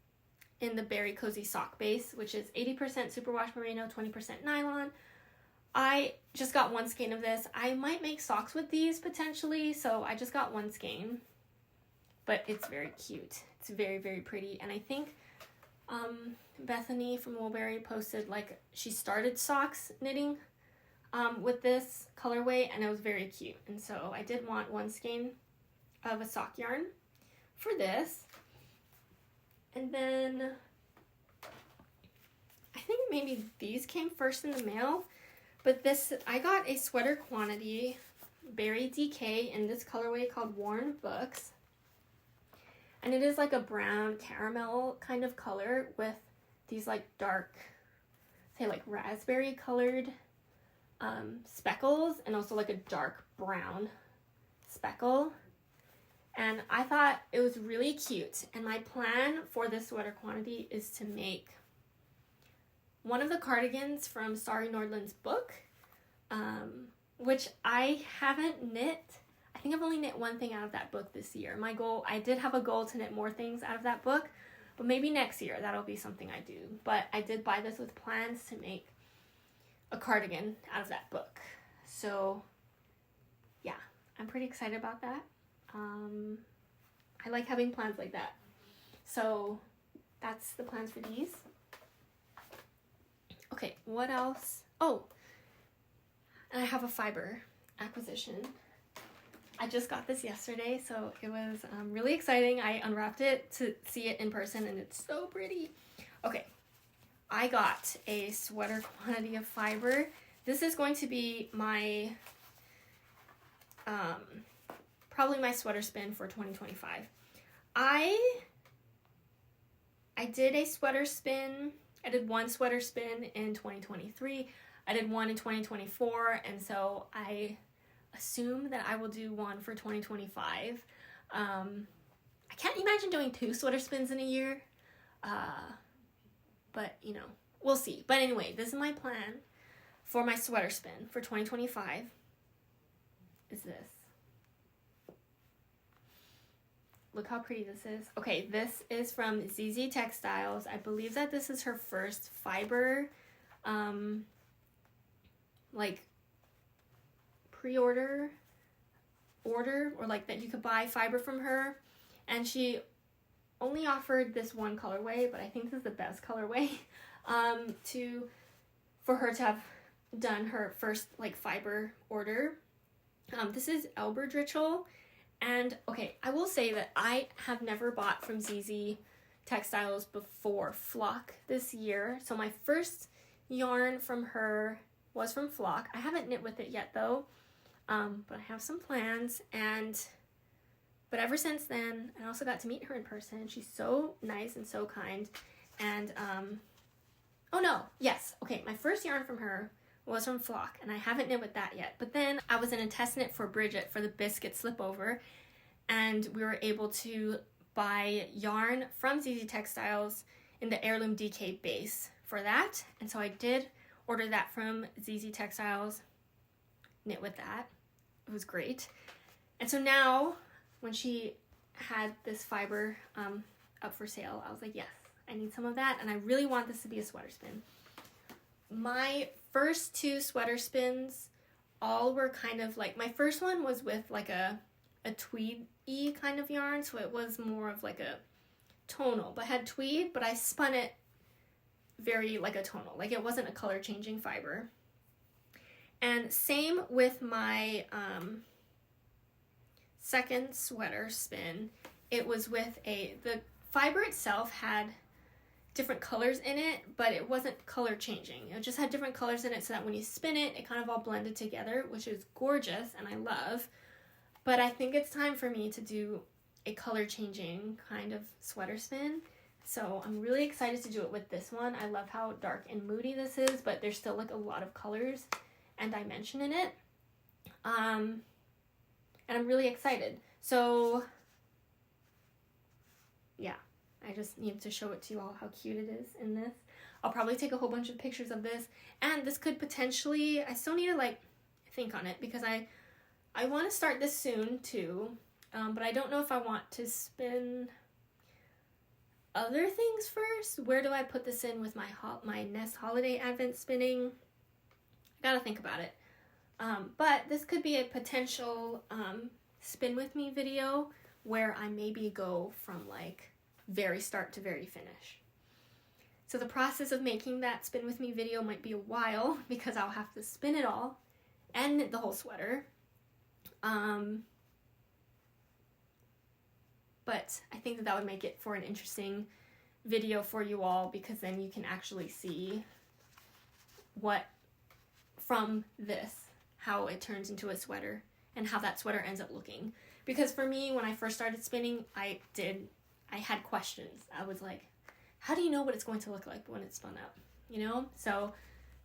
in the Berry Cozy Sock base, which is 80% superwash merino, 20% nylon. I just got one skein of this. I might make socks with these potentially, so I just got one skein. But it's very cute. It's very, very pretty. And I think Bethany from Woolberry posted like she started socks knitting with this colorway, and it was very cute. And so I did want one skein of a sock yarn for this. And then I think maybe these came first in the mail, but this, I got a sweater quantity Berry DK in this colorway called Worn Books. And it is like a brown caramel kind of color with these like dark, say like raspberry colored speckles, and also like a dark brown speckle. And I thought it was really cute. And my plan for this sweater quantity is to make one of the cardigans from Sari Nordland's book, which I haven't knit. I think I've only knit one thing out of that book this year. My goal, I did have a goal to knit more things out of that book, but maybe next year that'll be something I do. But I did buy this with plans to make a cardigan out of that book. So yeah, I'm pretty excited about that. I like having plans like that. So that's the plans for these. Okay, what else? Oh, and I have a fiber acquisition. I just got this yesterday, so it was really exciting. I unwrapped it to see it in person, and it's so pretty. Okay, I got a sweater quantity of fiber. This is going to be my, probably my sweater spin for 2025. I did a sweater spin. I did one sweater spin in 2023. I did one in 2024, and so I assume that I will do one for 2025. I can't imagine doing 2 sweater spins in a year, but you know, we'll see. But anyway, this is my plan for my sweater spin for 2025 is this. Look how pretty this is. Okay, this is from ZZ Textiles. I believe that this is her first fiber, like pre-order order, or like that you could buy fiber from her. And she only offered this one colorway, but I think this is the best colorway for her to have done her first like fiber order. This is Elberdritchel. And okay, I will say that I have never bought from ZZ Textiles before Flock this year. So my first yarn from her was from Flock. I haven't knit with it yet though, but I have some plans. But ever since then, I also got to meet her in person. She's so nice and so kind. And my first yarn from her was from Flock, and I haven't knit with that yet. But then I was in a test knit for Bridget for the biscuit slipover, and we were able to buy yarn from ZZ Textiles in the Heirloom DK base for that. And so I did order that from ZZ Textiles, knit with that. It was great. And so now, when she had this fiber up for sale, I was like, yes, I need some of that, and I really want this to be a sweater spin. My first 2 sweater spins all were kind of like, my first one was with like a tweed-y kind of yarn, so it was more of like a tonal, but had tweed, but I spun it very like a tonal, like it wasn't a color changing fiber. And same with my second sweater spin. It was with the fiber itself had different colors in it, but it wasn't color changing. It just had different colors in it so that when you spin it, it kind of all blended together, which is gorgeous and I love. But I think it's time for me to do a color changing kind of sweater spin. So I'm really excited to do it with this one. I love how dark and moody this is, but there's still like a lot of colors and dimension in it. And I'm really excited. So yeah, I just need to show it to you all how cute it is in this. I'll probably take a whole bunch of pictures of this, and this could potentially, I still need to like think on it because I want to start this soon too, but I don't know if I want to spin other things first. Where do I put this in with my Nest Holiday Advent spinning? I gotta think about it. But this could be a potential spin with me video where I maybe go from like very start to very finish. So the process of making that spin with me video might be a while because I'll have to spin it all and knit the whole sweater. But I think that would make it for an interesting video for you all, because then you can actually see what from this, how it turns into a sweater and how that sweater ends up looking. Because for me, when I first started spinning, I had questions. I was like, how do you know what it's going to look like when it's spun up? You know? So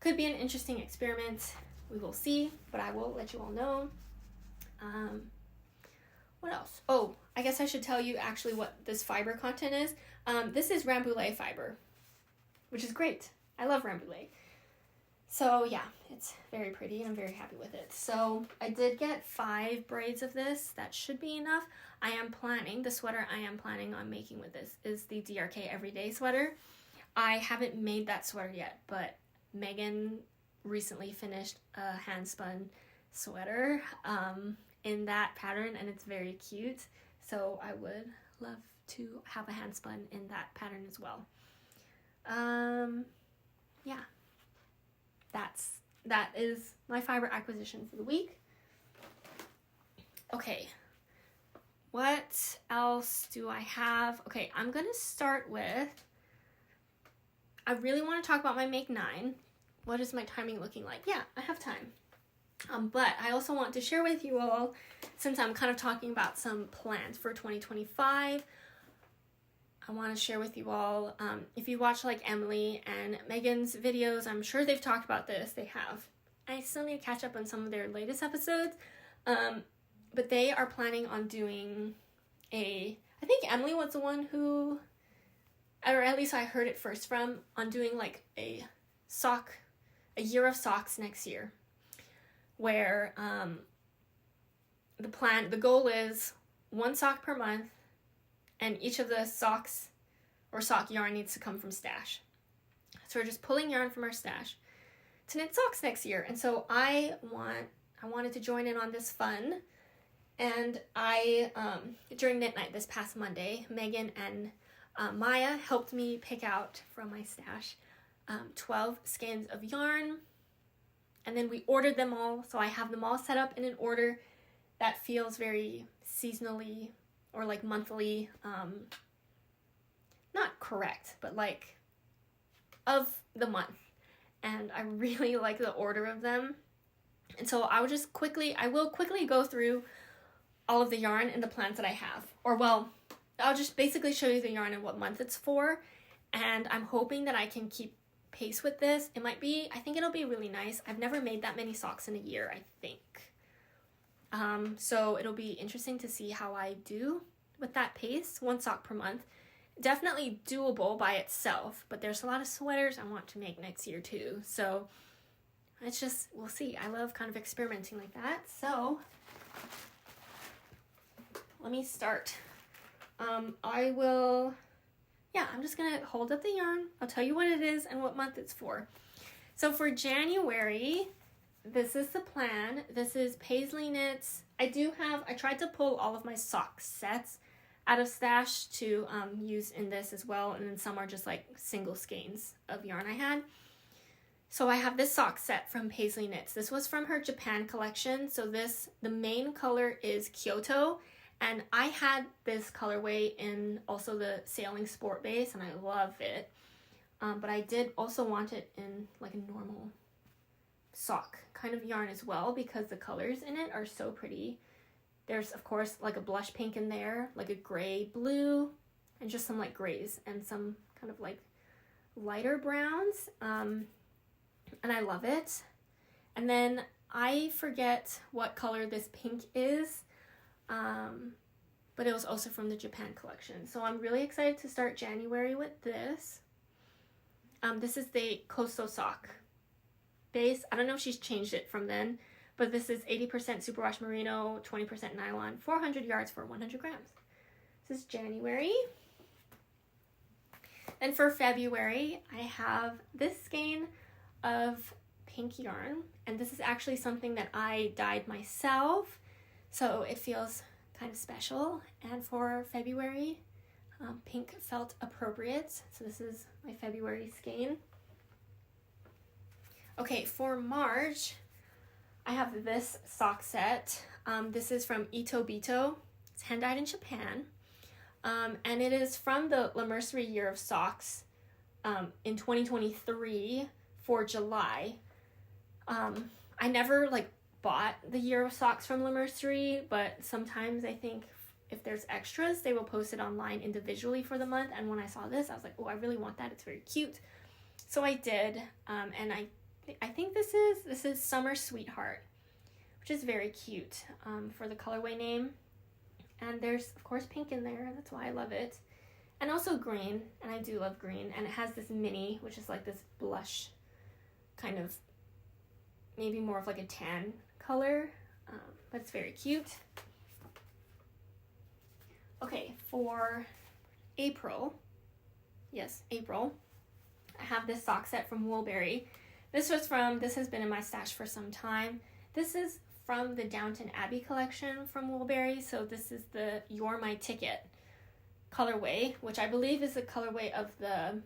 could be an interesting experiment. We will see, but I will let you all know. What else? Oh, I guess I should tell you actually what this fiber content is. This is Rambouillet fiber, which is great. I love Rambouillet. So yeah, it's very pretty and I'm very happy with it. So I did get 5 braids of this. That should be enough. The sweater I am planning on making with this is the DRK Everyday sweater. I haven't made that sweater yet, but Megan recently finished a handspun sweater in that pattern, and it's very cute. So I would love to have a handspun in that pattern as well. Yeah. That is my fiber acquisition for the week. Okay, what else do I have? Okay, I'm gonna start with, I really want to talk about my Make 9. What is my timing looking like? Yeah, I have time. But I also want to share with you all, since I'm kind of talking about some plans for 2025, I want to share with you all, if you watch like Emily and Megan's videos, I'm sure they've talked about this. They have. I still need to catch up on some of their latest episodes. But they are planning on doing I think Emily was the one who, or at least I heard it first from, on doing like a year of socks next year. Where the goal is 1 sock per month, and each of the socks or sock yarn needs to come from stash. So we're just pulling yarn from our stash to knit socks next year. And so I wanted to join in on this fun. And during knit night this past Monday, Megan and Maya helped me pick out from my stash 12 skeins of yarn. And then we ordered them all, so I have them all set up in an order that feels very seasonally or like monthly, not correct, but like of the month. And I really like the order of them. And so I will quickly go through all of the yarn and the plans that I have. Or well, I'll just basically show you the yarn and what month it's for. And I'm hoping that I can keep pace with this. I think it'll be really nice. I've never made that many socks in a year, I think. So it'll be interesting to see how I do with that pace, 1 sock per month. Definitely doable by itself, but there's a lot of sweaters I want to make next year too. So it's just, we'll see. I love kind of experimenting like that. So let me start. I'm just going to hold up the yarn. I'll tell you what it is and what month it's for. So for January, this is the plan. This is Pasley knits. I tried to pull all of my sock sets out of stash to use in this as well. And then some are just like single skeins of yarn I had. So I have this sock set from Pasley Knits. This was from her Japan collection. So the main color is Kyoto. And I had this colorway in also the Sailing Sport base, and I love it. But I did also want it in like a normal sock kind of yarn as well, because the colors in it are so pretty. There's, of course, like a blush pink in there, like a gray blue, and just some like grays and some kind of like lighter browns. And I love it. And then I forget what color this pink is, but it was also from the Japan collection. So I'm really excited to start January with this. This is the Koso sock base. I don't know if she's changed it from then, but this is 80% superwash merino, 20% nylon, 400 yards for 100 grams. This is January. And for February, I have this skein of pink yarn, and this is actually something that I dyed myself, so it feels kind of special. And for February, pink felt appropriate, so this is my February skein. Okay, for March, I have this sock set. This is from Ito Bito. It's hand dyed in Japan, and it is from the La Mercerie Year of Socks in 2023 for July. I never bought the Year of Socks from La Mercerie, but sometimes I think if there's extras, they will post it online individually for the month. And when I saw this, I was like, oh, I really want that. It's very cute. So I did, and I think this is Summer Sweetheart, which is very cute for the colorway name. And there's, of course, pink in there. That's why I love it. And also green, and I do love green. And it has this mini, which is like this blush kind of, maybe more of like a tan color, but it's very cute. Okay, for April, yes, April, I have this sock set from Woolberry. This has been in my stash for some time. This is from the Downton Abbey collection from Woolberry, so this is the You're My Ticket colorway, which I believe is the colorway of the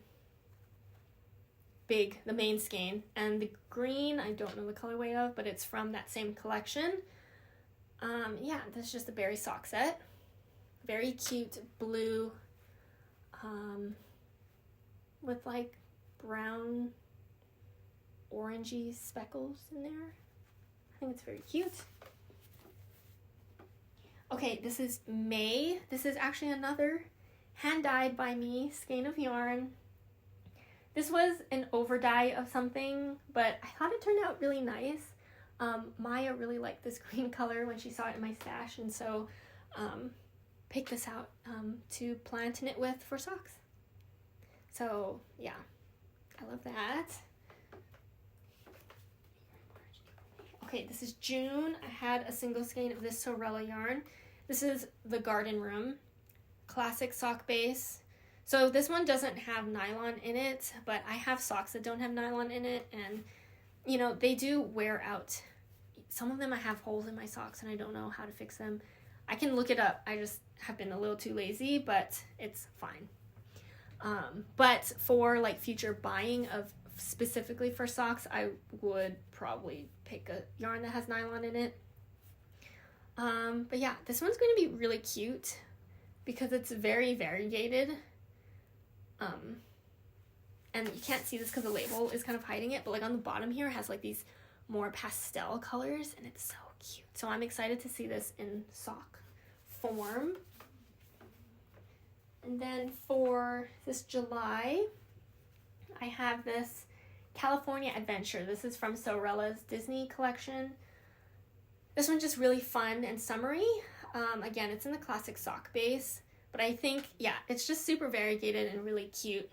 main skein. And the green, I don't know the colorway of, but it's from that same collection. Yeah, this is just a berry sock set. Very cute blue, with like brown, orangey speckles in there. I think it's very cute. Okay, this is May. This is actually another hand-dyed by me skein of yarn. This was an over-dye of something, but I thought it turned out really nice. Maya really liked this green color when she saw it in my stash, and so picked this out to plan to knit with for socks. So yeah, I love that. Okay, this is June. I had a single skein of this Sorella yarn. This is the Garden Room classic sock base. So this one doesn't have nylon in it, but I have socks that don't have nylon in it, and you know, they do wear out. Some of them I have holes in my socks and I don't know how to fix them. I can look it up. I just have been a little too lazy, but it's fine. But for like future buying of specifically for socks, I would probably pick a yarn that has nylon in it. But yeah, this one's going to be really cute because it's very variegated. And you can't see this because the label is kind of hiding it, but like on the bottom here it has like these more pastel colors, and it's so cute. So I'm excited to see this in sock form. And then for this July, I have this California Adventure. This is from Sorella's Disney collection. This one's just really fun and summery. Again, it's in the classic sock base, but I think, yeah, it's just super variegated and really cute,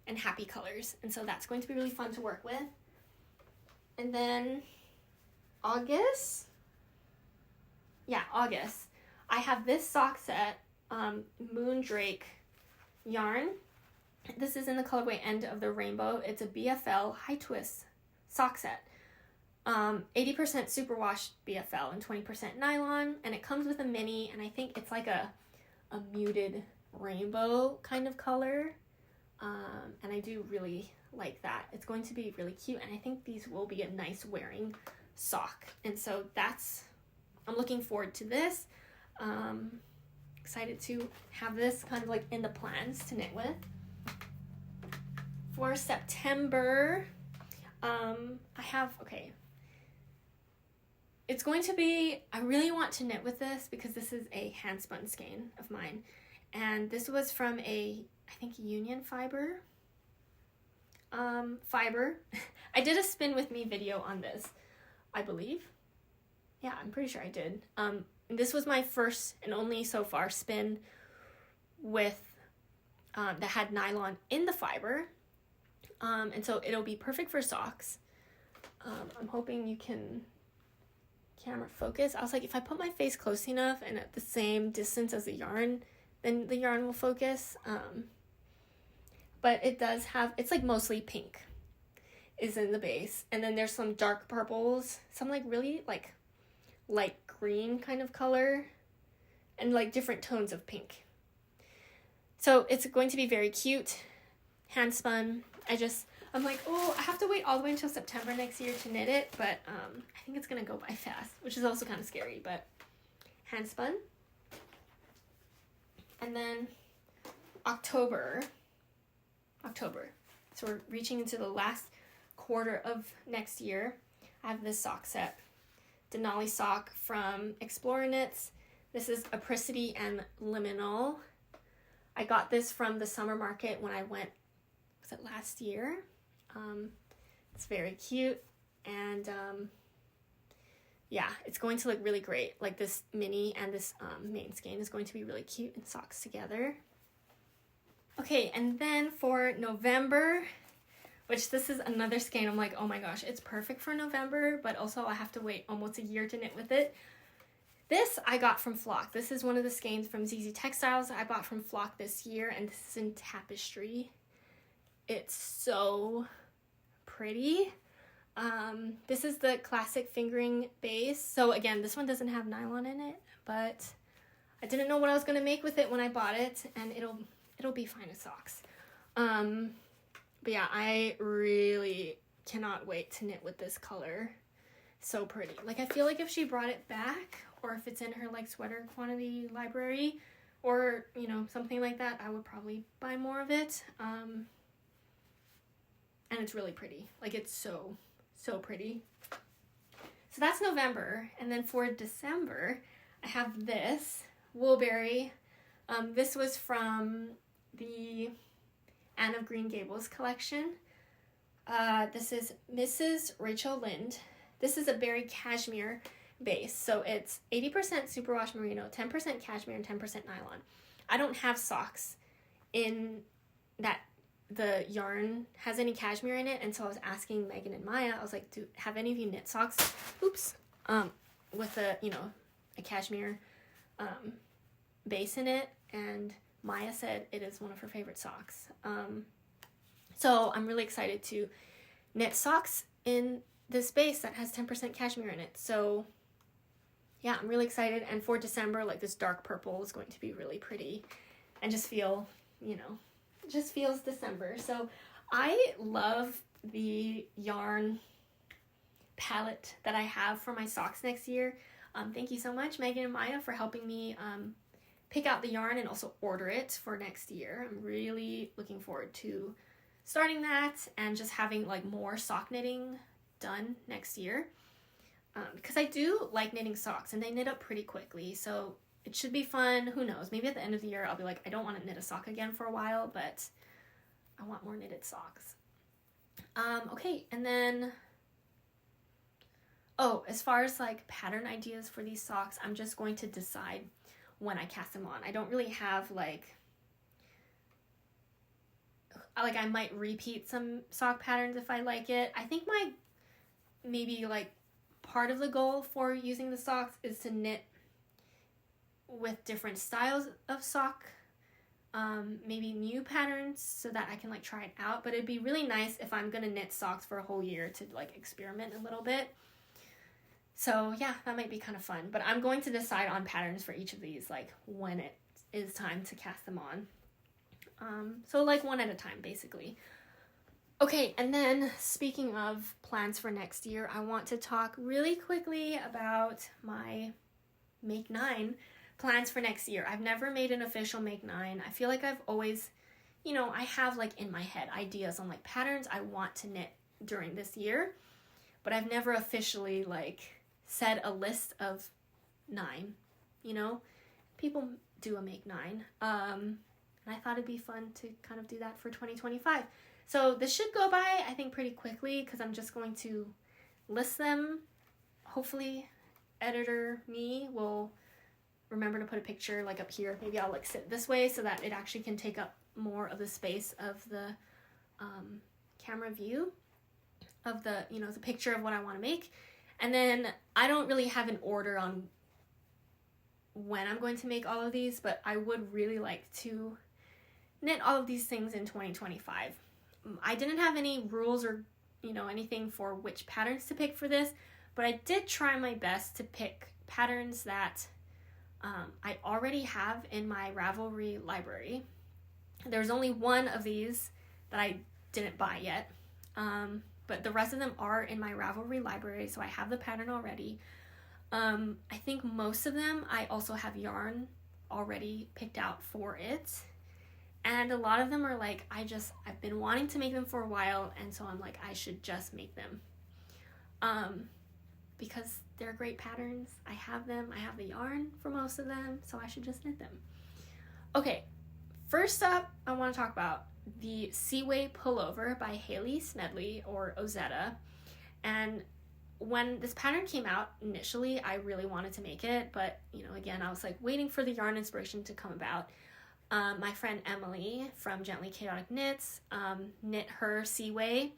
and happy colors. And so that's going to be really fun to work with. And then August, I have this sock set, Moondrake yarn. This is in the colorway End of the Rainbow. It's a BFL high twist sock set. 80% superwash BFL and 20% nylon, and it comes with a mini, and I think it's like a muted rainbow kind of color, and I do really like that. It's going to be really cute, and I think these will be a nice wearing sock, and so I'm looking forward to this. Excited to have this kind of like in the plans to knit with. For September, it's going to be, I really want to knit with this because this is a handspun skein of mine, and this was from I think Union Fiber. fiber. I did a spin with me video on this, I believe. Yeah, I'm pretty sure I did. This was my first and only so far spin with that had nylon in the fiber. And so it'll be perfect for socks. I'm hoping you can camera focus. I was like, if I put my face close enough and at the same distance as the yarn, then the yarn will focus. But it does have, it's like mostly pink is in the base. And then there's some dark purples, some like really like light green kind of color, and like different tones of pink. So it's going to be very cute. Handspun. I'm like, oh, I have to wait all the way until September next year to knit it, but I think it's gonna go by fast, which is also kind of scary, but handspun. And then October. So we're reaching into the last quarter of next year. I have this sock set. Denali sock from Explorer Knits. This is Apricity and Liminal. I got this from the summer market when I went, was it last year? It's very cute, and yeah, it's going to look really great. Like this mini and this main skein is going to be really cute in socks together. Okay, and then for November, which this is another skein, I'm like, oh my gosh, it's perfect for November, but also I have to wait almost a year to knit with it. This I got from Flock. This is one of the skeins from ZZ Textiles I bought from Flock this year, and this is in Tapestry. It's so pretty. This is the classic fingering base. So again, this one doesn't have nylon in it, but I didn't know what I was going to make with it when I bought it, and it'll be fine as socks. But yeah, I really cannot wait to knit with this color. So pretty. Like, I feel like if she brought it back, or if it's in her like sweater quantity library, or you know, something like that, I would probably buy more of it. And it's really pretty. Like, it's so pretty. So that's November. And then for December, I have this Woolberry. This was from the Anne of Green Gables collection. This is Mrs. Rachel Lind. This is a berry cashmere base. So it's 80% superwash merino, 10% cashmere, and 10% nylon. I don't have socks in that the yarn has any cashmere in it, and so I was asking Megan and Maya, I was like, have any of you knit socks? Oops. With a, you know, a cashmere base in it, and Maya said it is one of her favorite socks. So I'm really excited to knit socks in this base that has 10% cashmere in it. So yeah, I'm really excited. And for December, like, this dark purple is going to be really pretty and just feel, you know, it just feels December. So I love the yarn palette that I have for my socks next year. Thank you so much, Megan and Maya, for helping me pick out the yarn and also order it for next year. I'm really looking forward to starting that and just having like more sock knitting done next year, because I do like knitting socks and they knit up pretty quickly, so it should be fun. Who knows, maybe at the end of the year I'll be like, I don't want to knit a sock again for a while, but I want more knitted socks. Okay, and then as far as like pattern ideas for these socks, I'm just going to decide when I cast them on. I don't really have like I might repeat some sock patterns if I like it. I think my maybe like part of the goal for using the socks is to knit with different styles of sock, maybe new patterns, so that I can like try it out. But it'd be really nice if I'm gonna knit socks for a whole year to like experiment a little bit. So yeah, that might be kind of fun. But I'm going to decide on patterns for each of these, like when it is time to cast them on. So like one at a time, basically. Okay, and then speaking of plans for next year, I want to talk really quickly about my Make 9 plans for next year. I've never made an official Make 9. I feel like I've always, you know, I have like in my head ideas on like patterns I want to knit during this year, but I've never officially like said a list of 9, you know? People do a Make 9. And I thought it'd be fun to kind of do that for 2025. So this should go by, I think, pretty quickly because I'm just going to list them. Hopefully, editor me will remember to put a picture like up here. Maybe I'll like sit this way so that it actually can take up more of the space of the camera view of the, you know, the picture of what I want to make. And then I don't really have an order on when I'm going to make all of these, but I would really like to knit all of these things in 2025. I didn't have any rules or, you know, anything for which patterns to pick for this, but I did try my best to pick patterns that I already have in my Ravelry library. There's only one of these that I didn't buy yet, but the rest of them are in my Ravelry library, so I have the pattern already. I think most of them I also have yarn already picked out for it, and a lot of them are like, I've been wanting to make them for a while, and so I'm like, I should just make them. Because they're great patterns. I have them. I have the yarn for most of them, so I should just knit them. Okay, first up, I want to talk about the Seaway Pullover by Hayley Smedley, or Ozetta. And when this pattern came out, initially, I really wanted to make it, but, you know, again, I was like waiting for the yarn inspiration to come about. My friend Emily from Gently Chaotic Knits knit her Seaway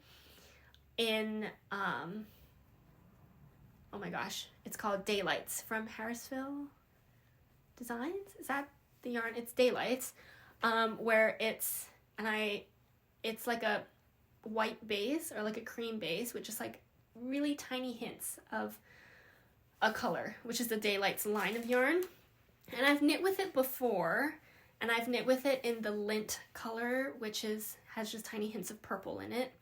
in... oh my gosh, it's called Daylights from Harrisville Designs. Is that the yarn? It's Daylights, where it's like a white base or like a cream base with just like really tiny hints of a color, which is the Daylights line of yarn. And I've knit with it before, and I've knit with it in the lint color, which has just tiny hints of purple in it.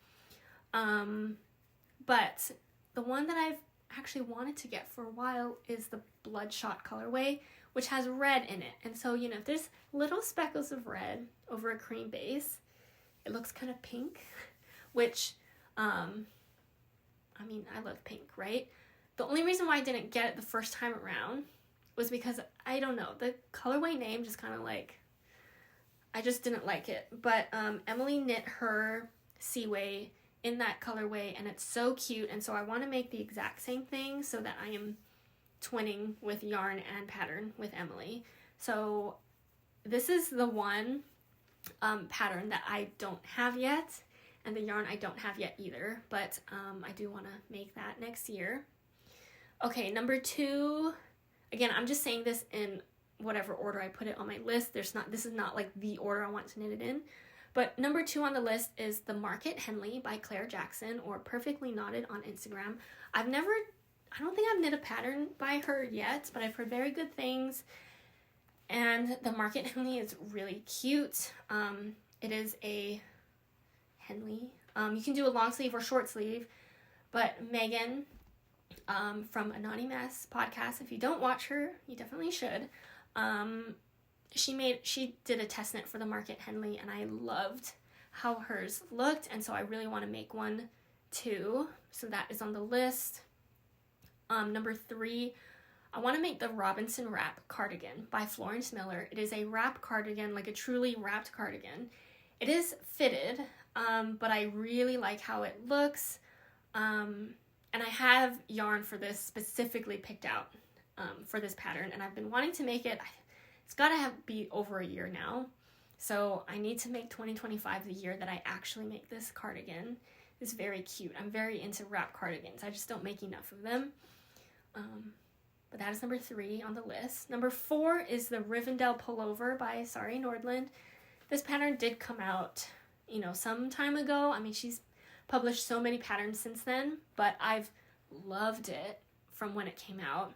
But the one that I've actually wanted to get for a while is the Bloodshot colorway, which has red in it. And so, you know, if there's little speckles of red over a cream base, it looks kind of pink, which, I mean, I love pink, right? The only reason why I didn't get it the first time around was because, I don't know, the colorway name just kind of like, I just didn't like it. But Emily knit her Seaway in that colorway, and it's so cute, and so I want to make the exact same thing so that I am twinning with yarn and pattern with Emily. So this is the one pattern that I don't have yet, and the yarn I don't have yet either, but I do want to make that next year. Okay, number 2, again, I'm just saying this in whatever order I put it on my list. This is not like the order I want to knit it in. But number 2 on the list is The Market Henley by Claire Jackson, or Perfectly Knotted on Instagram. I don't think I've knit a pattern by her yet, but I've heard very good things. And The Market Henley is really cute. It is a Henley. You can do a long sleeve or short sleeve, but Megan from A Naughty Mess podcast, if you don't watch her, you definitely should. She did a test knit for The Market Henley, and I loved how hers looked, and so I really want to make one too. So that is on the list. Number 3, I want to make the Robinson Wrap cardigan by Florence Miller. It is a wrap cardigan, like a truly wrapped cardigan. It is fitted, but I really like how it looks. And I have yarn for this specifically picked out for this pattern, and I've been wanting to make it. It's got to be over a year now, so I need to make 2025 the year that I actually make this cardigan. It's very cute. I'm very into wrap cardigans. I just don't make enough of them. But that is number 3 on the list. Number 4 is the Rivendell Pullover by Suri Nordland. This pattern did come out, you know, some time ago. I mean, she's published so many patterns since then, but I've loved it from when it came out.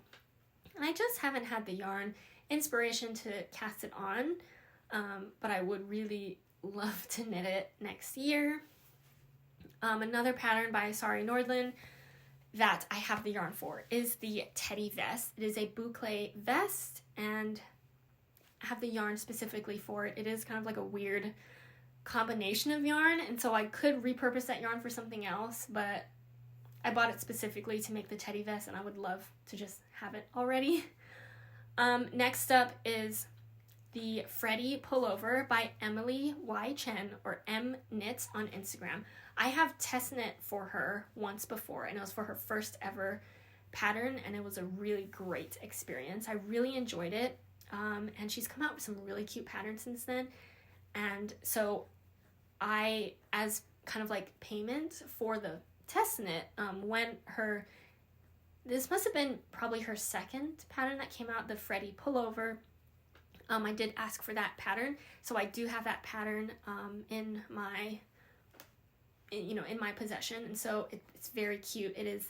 And I just haven't had the yarn inspiration to cast it on, but I would really love to knit it next year. Another pattern by Suri Nordland that I have the yarn for is the Teddy Vest. It is a boucle vest, and I have the yarn specifically for it. It is kind of like a weird combination of yarn, and so I could repurpose that yarn for something else, but I bought it specifically to make the Teddy Vest, and I would love to just have it already. Next up is the Freddy pullover by Emily Y. Chen, or M Knits on Instagram. I have test knit for her once before, and it was for her first ever pattern, and it was a really great experience. I really enjoyed it, and she's come out with some really cute patterns since then. And so I, as kind of like payment for the test knit, this must have been probably her second pattern that came out, the Freddy pullover. I did ask for that pattern, so I do have that pattern in my possession, and so it's very cute. It's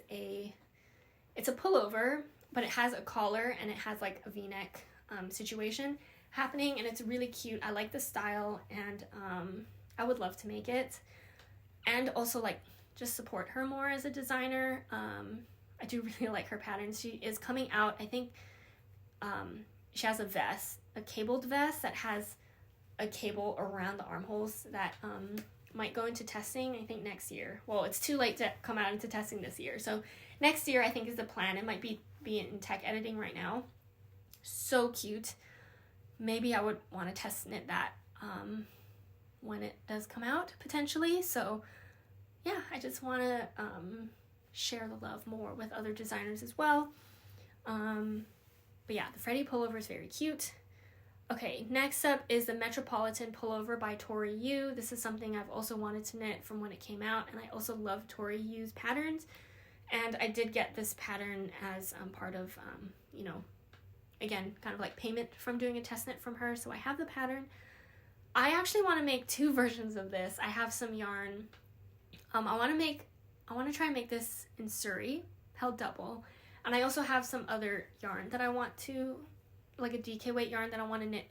a pullover, but it has a collar and it has like a V-neck situation happening, and it's really cute. I like the style, and I would love to make it, and also like just support her more as a designer. I do really like her patterns. She is coming out, I think, she has a cabled vest that has a cable around the armholes that might go into testing, I think, next year. Well, it's too late to come out into testing this year, so next year I think is the plan. It might be in tech editing right now. So cute. Maybe I would want to test knit that when it does come out, potentially. So yeah, I just want to share the love more with other designers as well. But yeah, the Freddy pullover is very cute. Okay, next up is the Metropolitan pullover by Tori Yu. This is something I've also wanted to knit from when it came out, and I also love Tori Yu's patterns. And I did get this pattern as part of, again, kind of like payment from doing a test knit from her. So I have the pattern. I actually want to make two versions of this. I have some yarn. I want to try and make this in Suri, held double. And I also have some other yarn that I want to, like a DK weight yarn that I want to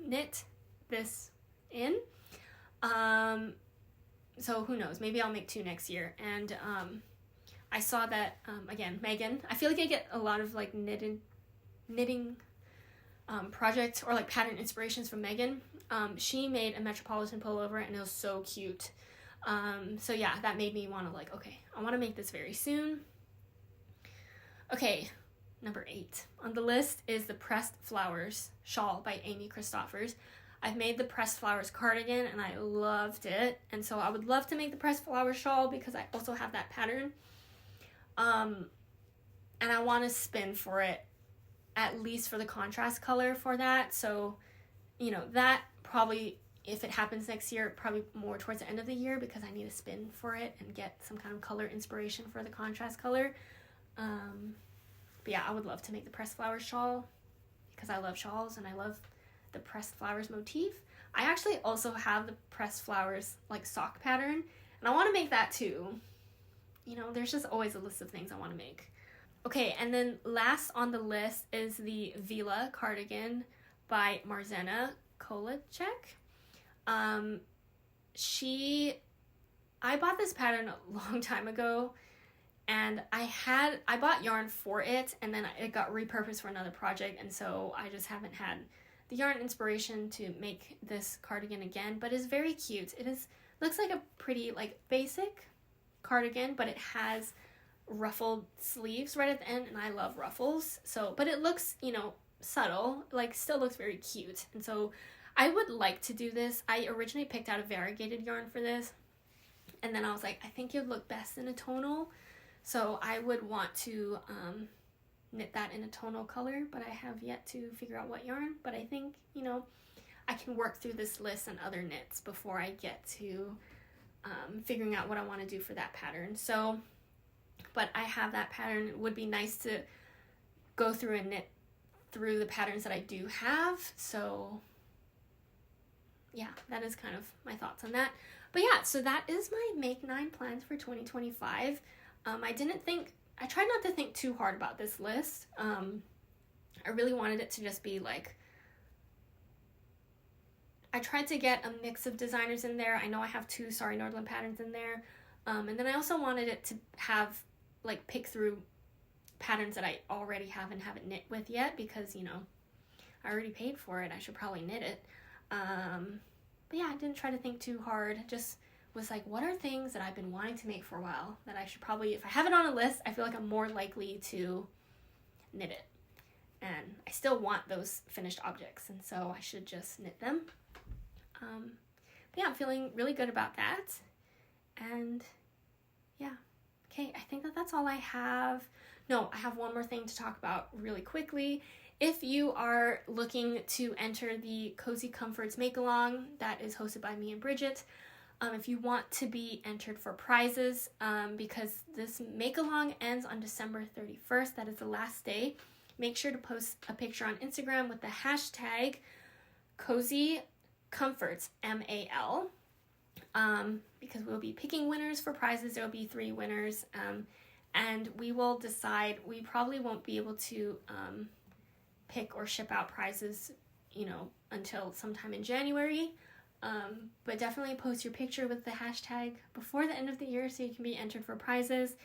knit this in. So who knows? Maybe I'll make two next year. And I saw that, again, Megan, I feel like I get a lot of like knitting projects or like pattern inspirations from Megan. She made a Metropolitan pullover, and it was so cute. So yeah, that made me want to like, okay, I want to make this very soon. Okay, number 8 on the list is the Pressed Flowers Shawl by Amy Christoffers. I've made the Pressed Flowers cardigan, and I loved it, and so I would love to make the Pressed Flowers shawl because I also have that pattern. And I want to spin for it, at least for the contrast color for that. So, that probably, if it happens next year, probably more towards the end of the year, because I need to spin for it and get some kind of color inspiration for the contrast color. But yeah, I would love to make the Pressed Flowers shawl because I love shawls and I love the Pressed Flowers motif. I actually also have the Pressed Flowers like sock pattern, and I want to make that too. There's just always a list of things I want to make. Okay, and then last on the list is the Vila cardigan by Marzena Kolacek. I bought this pattern a long time ago, and I bought yarn for it, and then it got repurposed for another project, and so I just haven't had the yarn inspiration to make this cardigan again, but it's very cute. Looks like a pretty like basic cardigan, but it has ruffled sleeves right at the end, and I love ruffles. So, but it looks, subtle, like still looks very cute. And so I would like to do this. I originally picked out a variegated yarn for this, and then I was like, I think it would look best in a tonal. So I would want to knit that in a tonal color, but I have yet to figure out what yarn. But I think, I can work through this list and other knits before I get to figuring out what I want to do for that pattern. So, but I have that pattern. It would be nice to go through and knit through the patterns that I do have. So yeah, that is kind of my thoughts on that. But yeah, so that is my Make 9 plans for 2025. I tried not to think too hard about this list. I really wanted it to just be like, I tried to get a mix of designers in there. I know I have 2 Sorry Nordland patterns in there. And then I also wanted it to have, like, pick through patterns that I already have and haven't knit with yet, because, I already paid for it. I should probably knit it. But yeah, I didn't try to think too hard. Just was like, what are things that I've been wanting to make for a while that I should probably, if I have it on a list, I feel like I'm more likely to knit it. and I still want those finished objects, and so I should just knit them. But yeah, I'm feeling really good about that. And yeah, okay, I think that that's all I have. No, I have one more thing to talk about really quickly. If you are looking to enter the Cozy Comforts Make-Along that is hosted by me and Bridget, if you want to be entered for prizes, because this Make-Along ends on December 31st, that is the last day, make sure to post a picture on Instagram with the hashtag Cozy Comforts, MAL, because we'll be picking winners for prizes. There will be 3 winners, and we will decide. We probably won't be able to pick or ship out prizes, until sometime in January, but definitely post your picture with the hashtag before the end of the year so you can be entered for prizes.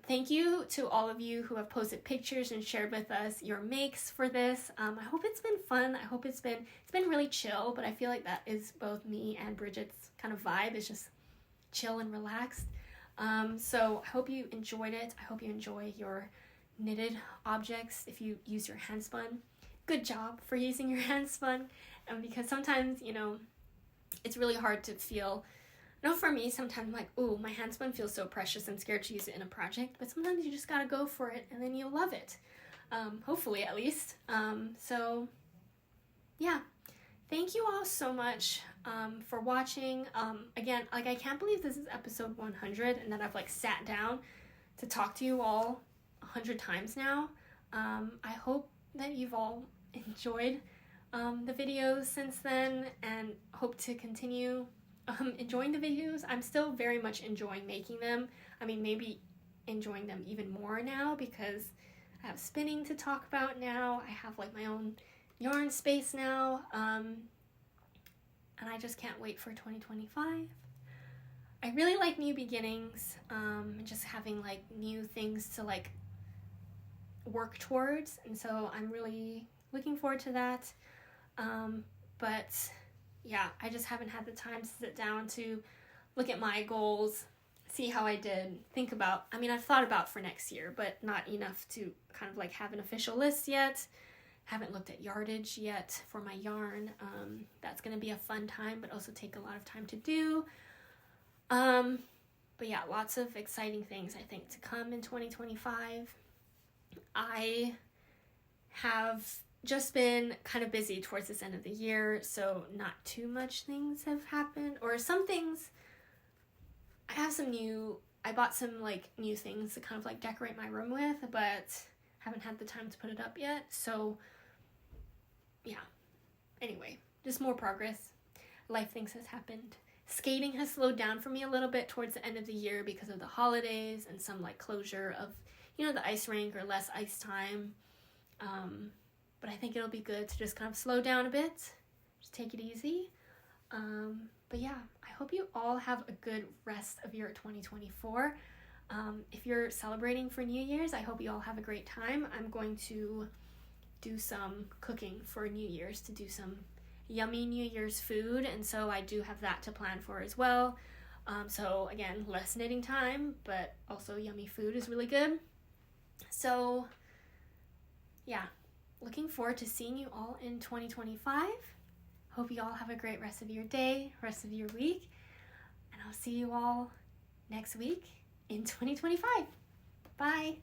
Thank you to all of you who have posted pictures and shared with us your makes for this. I hope it's been fun. I hope it's been really chill, but I feel like that is both me and Bridget's kind of vibe. It's just chill and relaxed. So I hope you enjoyed it. I hope you enjoy your knitted objects if you use your Handspun. Good job for using your Handspun, because sometimes, it's really hard to feel. For me, sometimes I'm like, ooh, my Handspun feels so precious. I'm scared to use it in a project, but sometimes you just gotta go for it, and then you'll love it. Hopefully, at least. So, yeah. Thank you all so much for watching. Again, I can't believe this is episode 100, and that I've, sat down to talk to you all 100 times now. I hope that you've all enjoyed the videos since then, and hope to continue enjoying the videos. I'm still very much enjoying making them. Maybe enjoying them even more now because I have spinning to talk about now. I have my own yarn space now, and I just can't wait for 2025. I really like new beginnings, and just having new things to work towards, and so I'm really looking forward to that. But yeah, I just haven't had the time to sit down to look at my goals, see how I did, think about, I've thought about for next year, but not enough to kind of have an official list yet. Haven't looked at yardage yet for my yarn. That's going to be a fun time, but also take a lot of time to do. But yeah, lots of exciting things I think to come in 2025. I have just been kind of busy towards this end of the year, so not too much things have happened, or some things. I bought some new things to kind of decorate my room with, but haven't had the time to put it up yet. So yeah, anyway, just more progress. Life things has happened. Skating has slowed down for me a little bit towards the end of the year because of the holidays and some closure of the ice rink or less ice time. But I think it'll be good to just kind of slow down a bit, just take it easy. But yeah, I hope you all have a good rest of your 2024. If you're celebrating for New Year's, I hope you all have a great time. I'm going to do some cooking for New Year's, to do some yummy New Year's food, and so I do have that to plan for as well. So again, less knitting time, but also yummy food is really good. So yeah, looking forward to seeing you all in 2025. Hope you all have a great rest of your day, rest of your week, and I'll see you all next week in 2025. Bye!